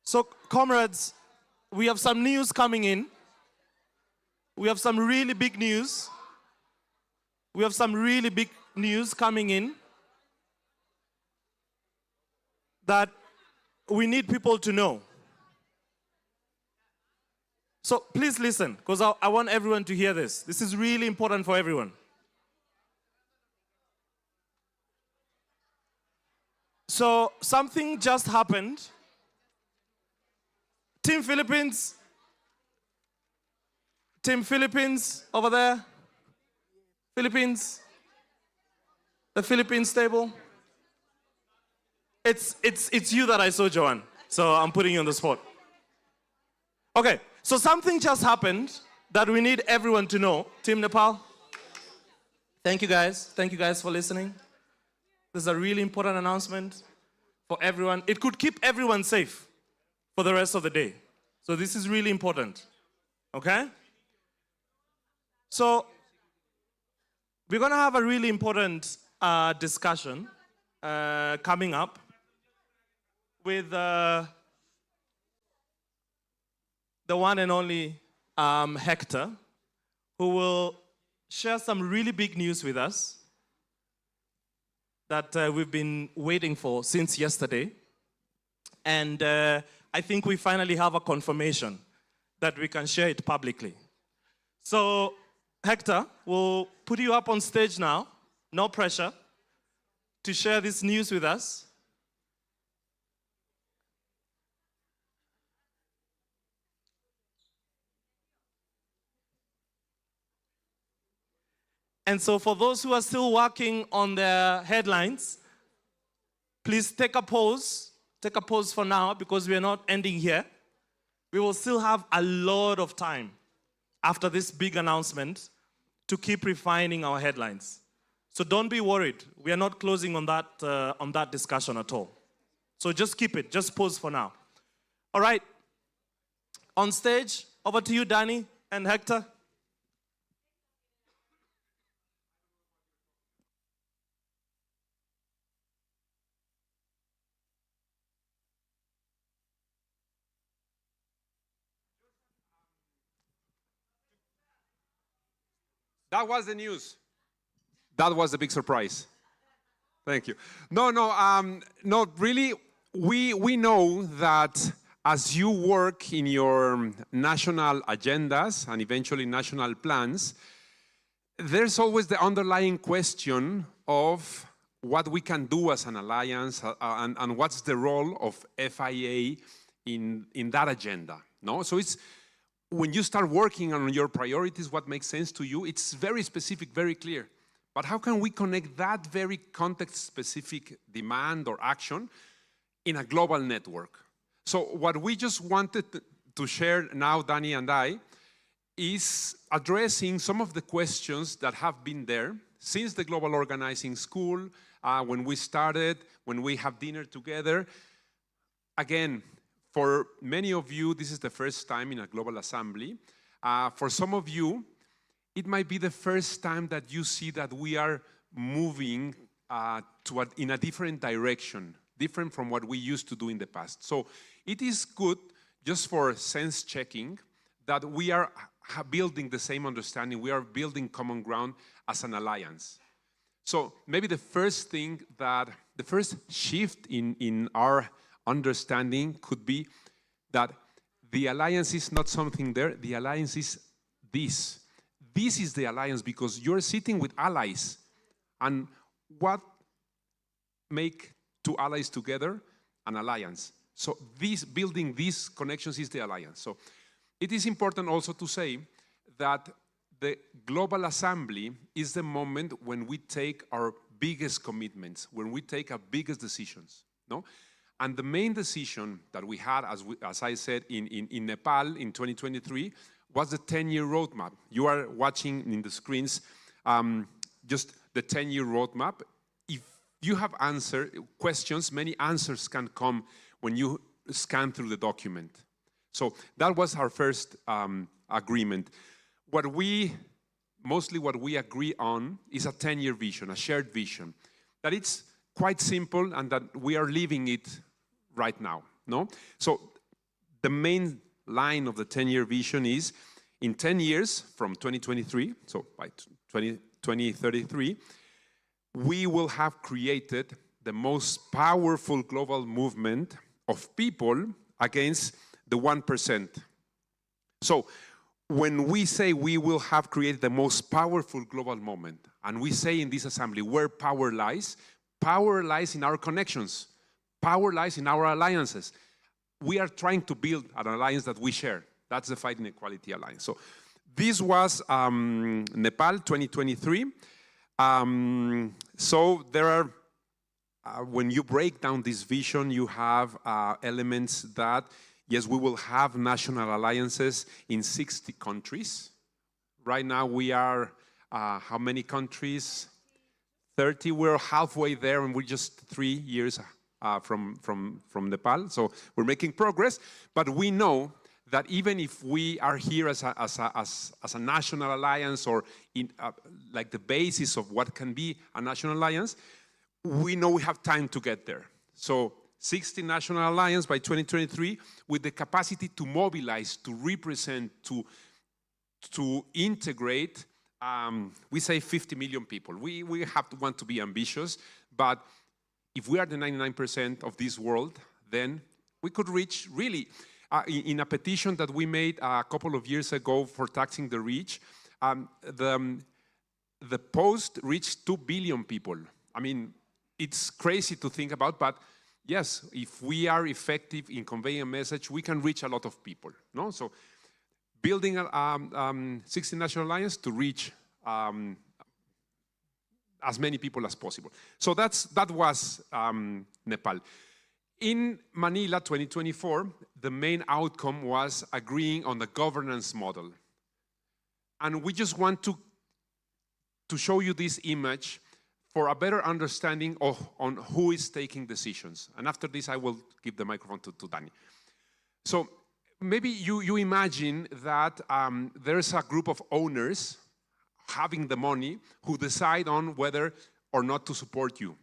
So, comrades, we have some news coming in. We have some really big news. We have some really big news coming in that we need people to know. So please listen, because I want everyone to hear this. This is really important for everyone. So something just happened. Team Philippines over there. Philippines. The Philippines table. It's you that I saw, Joanne. So I'm putting you on the spot. Okay, so something just happened that we need everyone to know. Team Nepal, thank you guys. Thank you guys for listening. This is a really important announcement for everyone. It could keep everyone safe for the rest of the day. So this is really important. Okay? So we're going to have a really important discussion coming up with the one and only Hector, who will share some really big news with us that we've been waiting for since yesterday. And I think we finally have a confirmation that we can share it publicly. So, Hector, we'll put you up on stage now, no pressure, to share this news with us. And so for those who are still working on their headlines, please take a pause. Take a pause for now because we are not ending here. We will still have a lot of time after this big announcement to keep refining our headlines. So don't be worried. We are not closing on that discussion at all. So just keep it. Just pause for now. All right. On stage, over to you, Danny and Hector. That was the news. That was the big surprise. Thank you. No, really, we know that as you work in your national agendas and eventually national plans, there's always the underlying question of what we can do as an alliance and what's the role of FIA in that agenda. No? So it's when you start working on your priorities, what makes sense to you, it's very specific, very clear. But how can we connect that very context-specific demand or action in a global network? So what we just wanted to share now, Danny and I, is addressing some of the questions that have been there since the Global Organizing School, when we started, when we have dinner together. Again, for many of you, this is the first time in a global assembly. For some of you, it might be the first time that you see that we are moving in a different direction, different from what we used to do in the past. So it is good, just for sense checking, that we are building the same understanding, we are building common ground as an alliance. So maybe the first shift in our understanding could be that the alliance is not something there, the alliance is this. This is the alliance because you're sitting with allies. And what make two allies together? An alliance. So building these connections is the alliance. So it is important also to say that the Global Assembly is the moment when we take our biggest commitments, when we take our biggest decisions. No? And the main decision that we had, as I said, in Nepal in 2023, was the 10-year roadmap. You are watching in the screens just the 10-year roadmap. If you have questions, many answers can come when you scan through the document. So that was our first agreement. Mostly what we agree on is a 10-year vision, a shared vision, that it's quite simple and that we are living it right now. No? So the main line of the 10-year vision is in 10 years from 2023, so by 2033, we will have created the most powerful global movement of people against the 1%. So when we say we will have created the most powerful global movement, and we say in this assembly where power lies in our connections, power lies in our alliances. We are trying to build an alliance that we share. That's the Fight Inequality Alliance. So this was Nepal 2023. So there are, when you break down this vision, you have elements that, yes, we will have national alliances in 60 countries. Right now we are, how many countries? 30. We're halfway there and we're just 3 years from Nepal. So we're making progress, but we know that even if we are here as a national alliance or in like the basis of what can be a national alliance, we know we have time to get there. So 60 national alliance by 2023 with the capacity to mobilize, to represent, to integrate, we say 50 million people. We want to be ambitious, but if we are the 99% of this world, then we could reach really, in a petition that we made a couple of years ago for taxing the rich, the post reached 2 billion people. I mean, it's crazy to think about, but yes, if we are effective in conveying a message, we can reach a lot of people. No? So building a 60 National Alliance to reach as many people as possible. So that was Nepal. In Manila 2024, the main outcome was agreeing on the governance model. And we just want to show you this image for a better understanding on who is taking decisions. And after this, I will give the microphone to Danny. So maybe you imagine that there's a group of owners having the money who decide on whether or not to support you,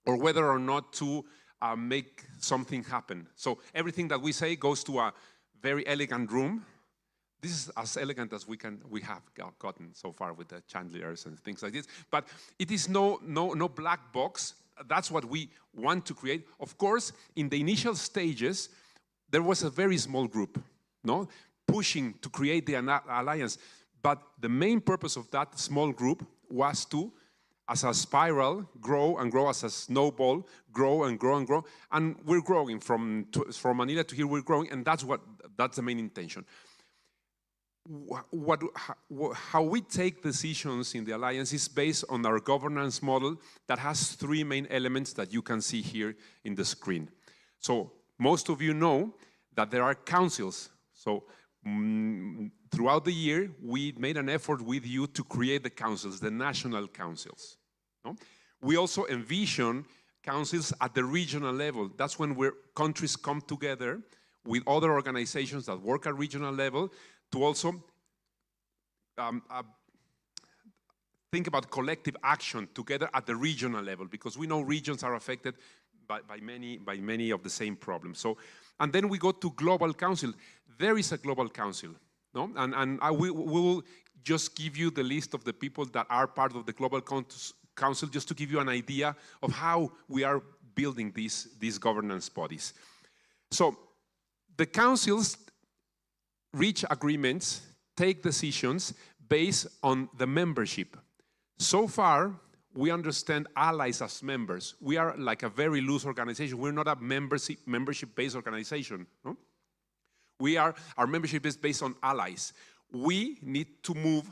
or whether or not to make something happen. So everything that we say goes to a very elegant room. This is as elegant as we have gotten so far with the chandeliers and things like this. But it is no black box. That's what we want to create. Of course, in the initial stages, there was a very small group, no, pushing to create the alliance. But the main purpose of that small group was to, as a spiral, grow and grow, as a snowball, grow and grow and grow. And we're growing from Manila to here. We're growing, and that's the main intention. How we take decisions in the alliance is based on our governance model that has three main elements that you can see here in the screen. So most of you know that there are councils. So throughout the year, we made an effort with you to create the councils, the national councils. No? We also envision councils at the regional level. That's when countries come together with other organizations that work at regional level to also think about collective action together at the regional level, because we know regions are affected by many of the same problems. So, and then we go to global council. There is a global council, no? And we will just give you the list of the people that are part of the global council, just to give you an idea of how we are building these governance bodies. So the councils reach agreements, take decisions based on the membership. So far, we understand allies as members. We are like a very loose organization. We're not a membership-based organization. No? Our membership is based on allies. We need to move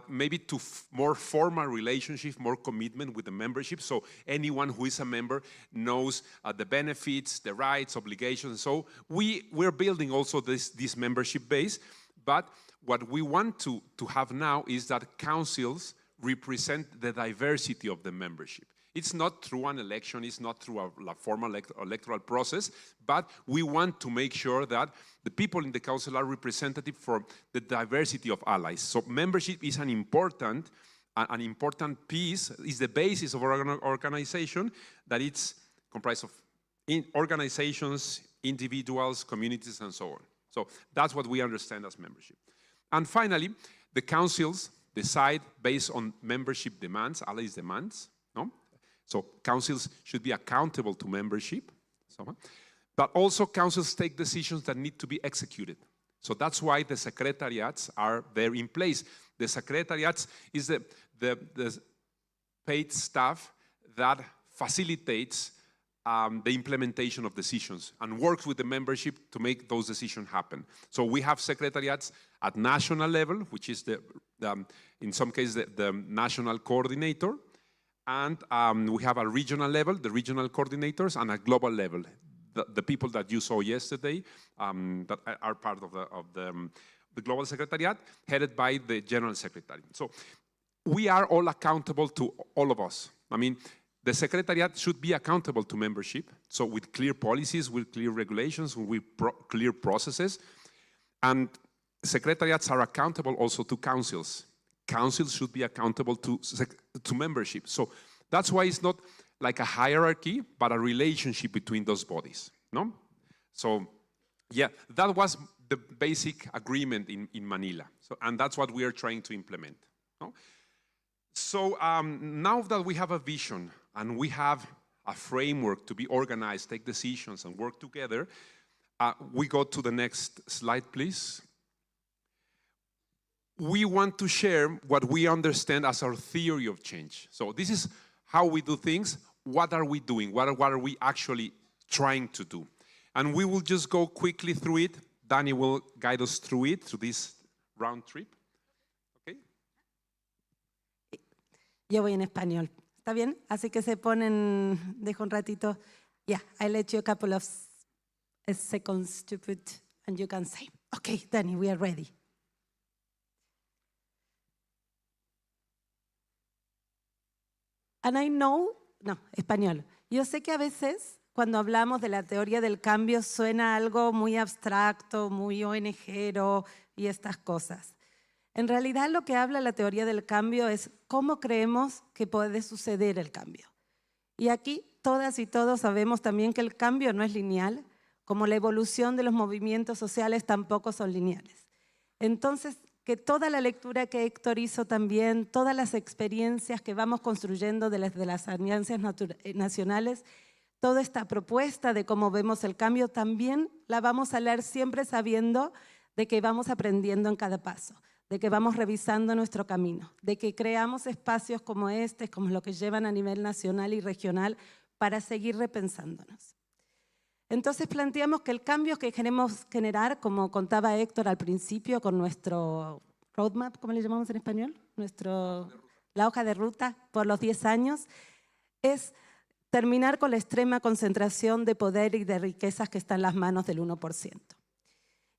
maybe to more formal relationship, more commitment with the membership, so anyone who is a member knows the benefits, the rights, obligations. So we're building also this membership base, but what we want to have now is that councils represent the diversity of the membership. It's not through an election, it's not through a formal electoral process, but we want to make sure that the people in the council are representative for the diversity of allies. So membership is an important piece, is the basis of our organization, that it's comprised of organizations, individuals, communities, and so on. So that's what we understand as membership. And finally, the councils decide based on membership demands, allies' demands, no? So councils should be accountable to membership, but also councils take decisions that need to be executed. So that's why the secretariats are there in place. The secretariats is the paid staff that facilitates the implementation of decisions and works with the membership to make those decisions happen. So we have secretariats at national level, which is in some cases the national coordinator, and we have a regional level, the regional coordinators, and a global level, the people that you saw yesterday that are part of the global secretariat, headed by the general secretary. So we are all accountable to all of us. I mean, the secretariat should be accountable to membership, so with clear policies, with clear regulations, with clear processes. And secretariats are accountable also to councils. Councils should be accountable to membership. So that's why it's not like a hierarchy, but a relationship between those bodies, no? So yeah, that was the basic agreement in Manila. So, and that's what we are trying to implement, no? So now that we have a vision and we have a framework to be organized, take decisions, and work together, we go to the next slide, please. We want to share what we understand as our theory of change. So this is how we do things. What are we doing? What are we actually trying to do? And we will just go quickly through it. Danny will guide us through it, through this round trip. Okay? yo voy en español. ¿Está bien? Así que se ponen, dejo un ratito. Yeah, I let you a couple of seconds to put, and you can say, okay, Danny, we are ready. And I know, no, español. Yo sé que a veces cuando hablamos de la teoría del cambio suena algo muy abstracto, muy ONGero y estas cosas. En realidad lo que habla la teoría del cambio es cómo creemos que puede suceder el cambio. Y aquí todas y todos sabemos también que el cambio no es lineal, como la evolución de los movimientos sociales tampoco son lineales. Entonces, que toda la lectura que Héctor hizo también, todas las experiencias que vamos construyendo desde las alianzas nacionales, toda esta propuesta de cómo vemos el cambio, también la vamos a leer siempre sabiendo de que vamos aprendiendo en cada paso, de que vamos revisando nuestro camino, de que creamos espacios como este, como lo que llevan a nivel nacional y regional, para seguir repensándonos. Entonces planteamos que el cambio que queremos generar, como contaba Héctor al principio, con nuestro roadmap, ¿cómo le llamamos en español? La hoja de ruta por los 10 años, es terminar con la extrema concentración de poder y de riquezas que está en las manos del 1%.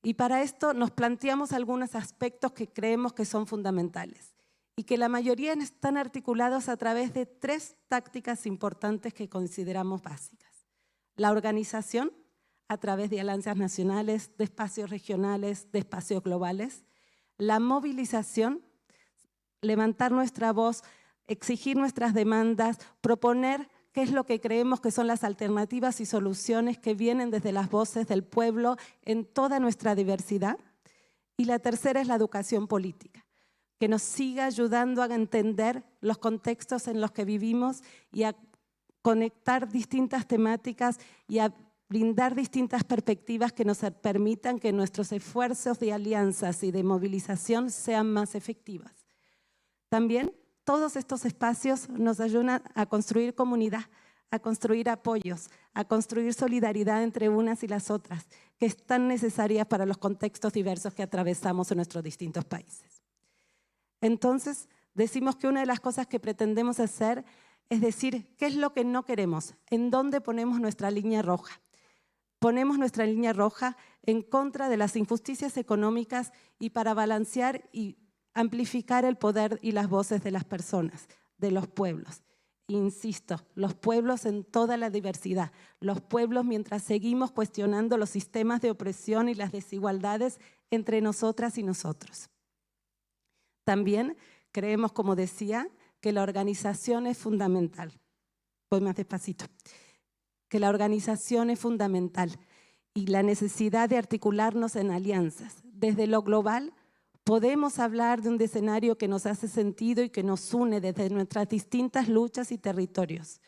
Y para esto nos planteamos algunos aspectos que creemos que son fundamentales y que la mayoría están articulados a través de 3 tácticas importantes que consideramos básicas. La organización a través de alianzas nacionales, de espacios regionales, de espacios globales. La movilización, levantar nuestra voz, exigir nuestras demandas, proponer qué es lo que creemos que son las alternativas y soluciones que vienen desde las voces del pueblo en toda nuestra diversidad. Y la tercera es la educación política, que nos siga ayudando a entender los contextos en los que vivimos y a conectar distintas temáticas y a brindar distintas perspectivas que nos permitan que nuestros esfuerzos de alianzas y de movilización sean más efectivas. También todos estos espacios nos ayudan a construir comunidad, a construir apoyos, a construir solidaridad entre unas y las otras, que es tan necesaria para los contextos diversos que atravesamos en nuestros distintos países. Entonces, decimos que una de las cosas que pretendemos hacer es decir, ¿qué es lo que no queremos? ¿En dónde ponemos nuestra línea roja? Ponemos nuestra línea roja en contra de las injusticias económicas y para balancear y amplificar el poder y las voces de las personas, de los pueblos. Insisto, los pueblos en toda la diversidad, los pueblos mientras seguimos cuestionando los sistemas de opresión y las desigualdades entre nosotras y nosotros. También creemos, como decía, que la organización es fundamental. Voy más despacito. Que la organización es fundamental y la necesidad de articularnos en alianzas. Desde lo global podemos hablar de un escenario que nos hace sentido y que nos une desde nuestras distintas luchas y territorios.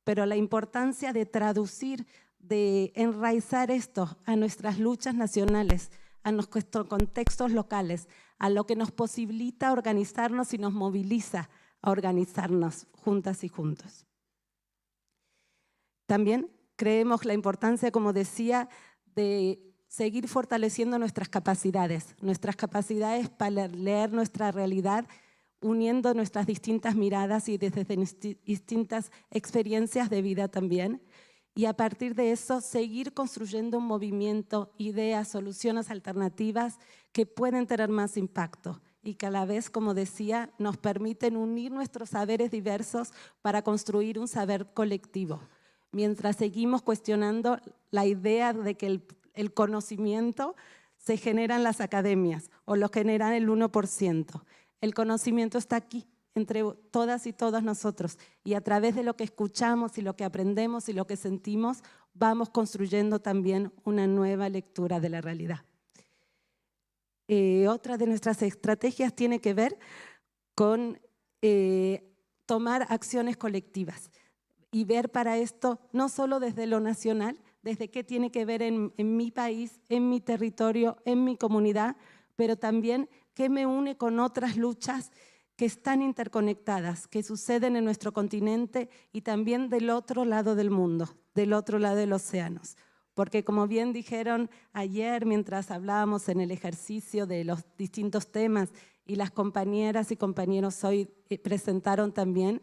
Pero la importancia de traducir, de enraizar esto a nuestras luchas nacionales, a nuestros contextos locales, a lo que nos posibilita organizarnos y nos moviliza a organizarnos juntas y juntos. También creemos la importancia, como decía, de seguir fortaleciendo nuestras capacidades para leer nuestra realidad, uniendo nuestras distintas miradas y desde distintas experiencias de vida también. Y a partir de eso, seguir construyendo un movimiento, ideas, soluciones alternativas que pueden tener más impacto y que a la vez, como decía, nos permiten unir nuestros saberes diversos para construir un saber colectivo. Mientras seguimos cuestionando la idea de que el conocimiento se genera en las academias o lo genera el 1%. El conocimiento está aquí, entre todas y todos nosotros, y a través de lo que escuchamos y lo que aprendemos y lo que sentimos, vamos construyendo también una nueva lectura de la realidad. Otra de nuestras estrategias tiene que ver con tomar acciones colectivas y ver para esto no solo desde lo nacional, desde qué tiene que ver en mi país, en mi territorio, en mi comunidad, pero también qué me une con otras luchas que están interconectadas, que suceden en nuestro continente y también del otro lado del mundo, del otro lado de los océanos. Porque como bien dijeron ayer mientras hablábamos en el ejercicio de los distintos temas y las compañeras y compañeros hoy presentaron también.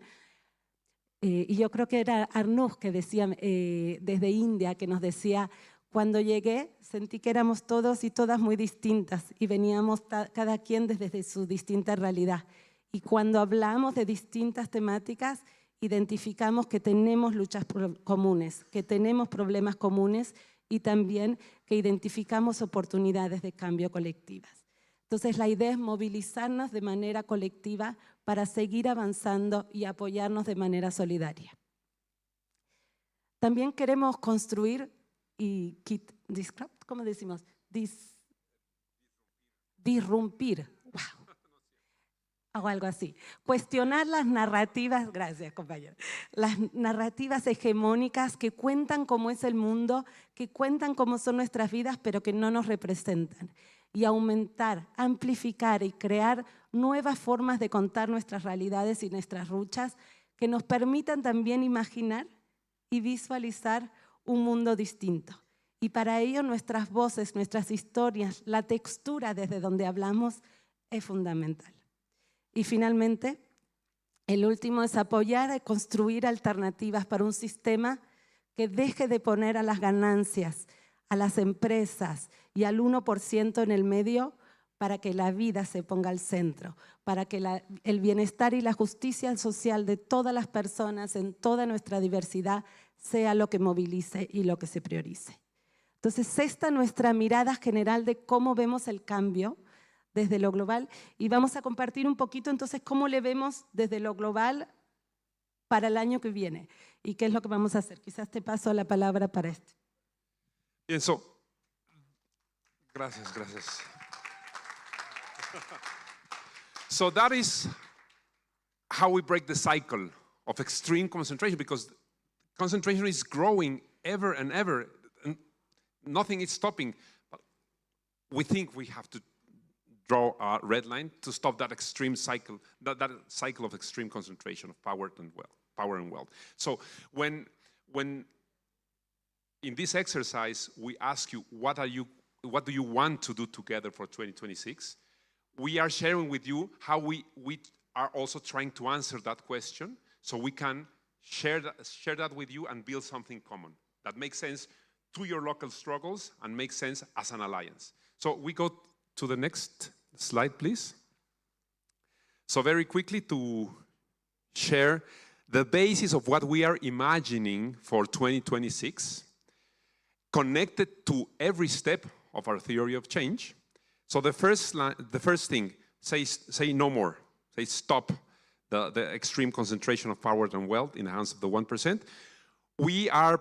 Y yo creo que era Arnuz que decía desde India, que nos decía, cuando llegué sentí que éramos todos y todas muy distintas y veníamos cada quien desde su distinta realidad. Y cuando hablamos de distintas temáticas, identificamos que tenemos luchas comunes, que tenemos problemas comunes y también que identificamos oportunidades de cambio colectivas. Entonces la idea es movilizarnos de manera colectiva para seguir avanzando y apoyarnos de manera solidaria. También queremos construir y disrupt, ¿cómo decimos? Disrumpir. Wow. O algo así. Cuestionar las narrativas, gracias compañero, las narrativas hegemónicas que cuentan cómo es el mundo, que cuentan cómo son nuestras vidas, pero que no nos representan. Y aumentar, amplificar y crear nuevas formas de contar nuestras realidades y nuestras luchas que nos permitan también imaginar y visualizar un mundo distinto. Y para ello nuestras voces, nuestras historias, la textura desde donde hablamos es fundamental. Y finalmente, el último es apoyar y construir alternativas para un sistema que deje de poner a las ganancias, a las empresas y al 1% en el medio para que la vida se ponga al centro, para que el bienestar y la justicia social de todas las personas en toda nuestra diversidad sea lo que movilice y lo que se priorice. Entonces, esta es nuestra mirada general de cómo vemos el cambio desde lo global y vamos a compartir un poquito entonces cómo le vemos desde lo global para el año que viene y qué es lo que vamos a hacer. Quizás te paso la palabra para esto. Bien, gracias. So that is how we break the cycle of extreme concentration, because concentration is growing ever and ever, and nothing is stopping. But we think we have to draw a red line to stop that extreme cycle, that cycle of extreme concentration of power and wealth. So when in this exercise we ask you what do you want to do together for 2026, we are sharing with you how we are also trying to answer that question, so we can share that with you and build something common that makes sense to your local struggles and makes sense as an alliance. So we go to the next slide, please. So very quickly to share the basis of what we are imagining for 2026, connected to every step of our theory of change. So the first thing, say no more. Say stop the extreme concentration of power and wealth in the hands of the 1%. We are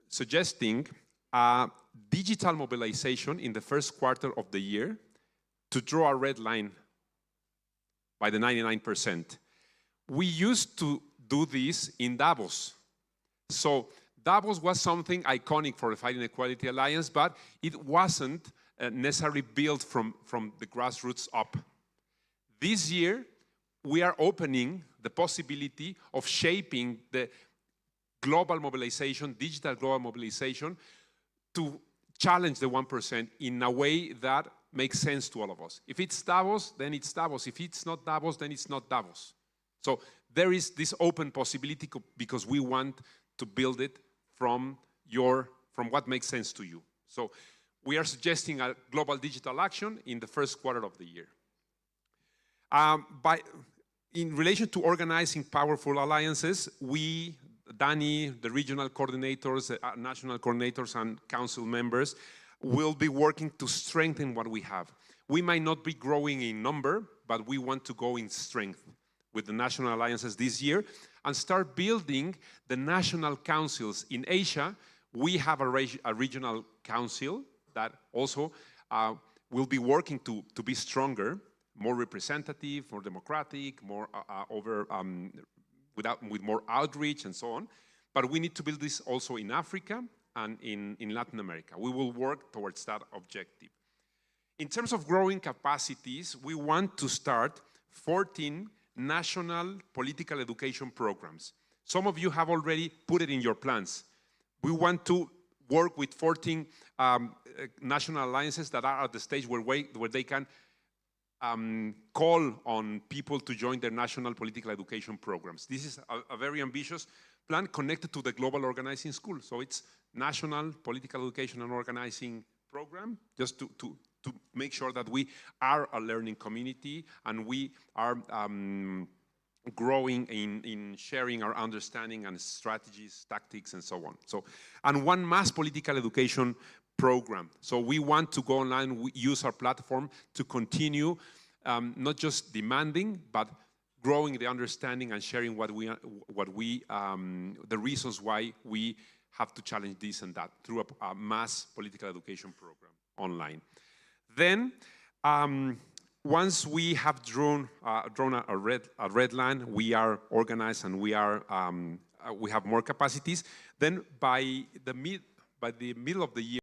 suggesting a digital mobilization in the first quarter of the year to draw a red line by the 99%. We used to do this in Davos. So Davos was something iconic for the Fight Inequality Alliance, but it wasn't necessarily built from the grassroots up. This year, we are opening the possibility of shaping the global mobilization, digital global mobilization, to challenge the 1% in a way that makes sense to all of us. If it's Davos, then it's Davos. If it's not Davos, then it's not Davos. So there is this open possibility because we want to build it from what makes sense to you. So we are suggesting a global digital action in the first quarter of the year. In relation to organizing powerful alliances, we, Dani, the regional coordinators, national coordinators, and council members will be working to strengthen what we have. We might not be growing in number, but we want to go in strength with the national alliances this year and start building the national councils. In Asia, we have a regional council that also will be working to be stronger, more representative, more democratic, more with more outreach and so on. But we need to build this also in Africa and in Latin America. We will work towards that objective. In terms of growing capacities, we want to start 14 national political education programs. Some of you have already put it in your plans. We want to work with 14 national alliances that are at the stage where they can call on people to join their national political education programs. This is a very ambitious plan connected to the Global Organizing School. So it's National Political Education and Organizing Program, just to make sure that we are a learning community and we are growing in sharing our understanding and strategies, tactics, and so on. So, and one mass political education program. So we want to go online, we use our platform to continue not just demanding, but growing the understanding and sharing the reasons why we have to challenge this and that through a mass political education program online. Then, once we have drawn a red line, we are organized and we have more capacities. Then by the middle of the year,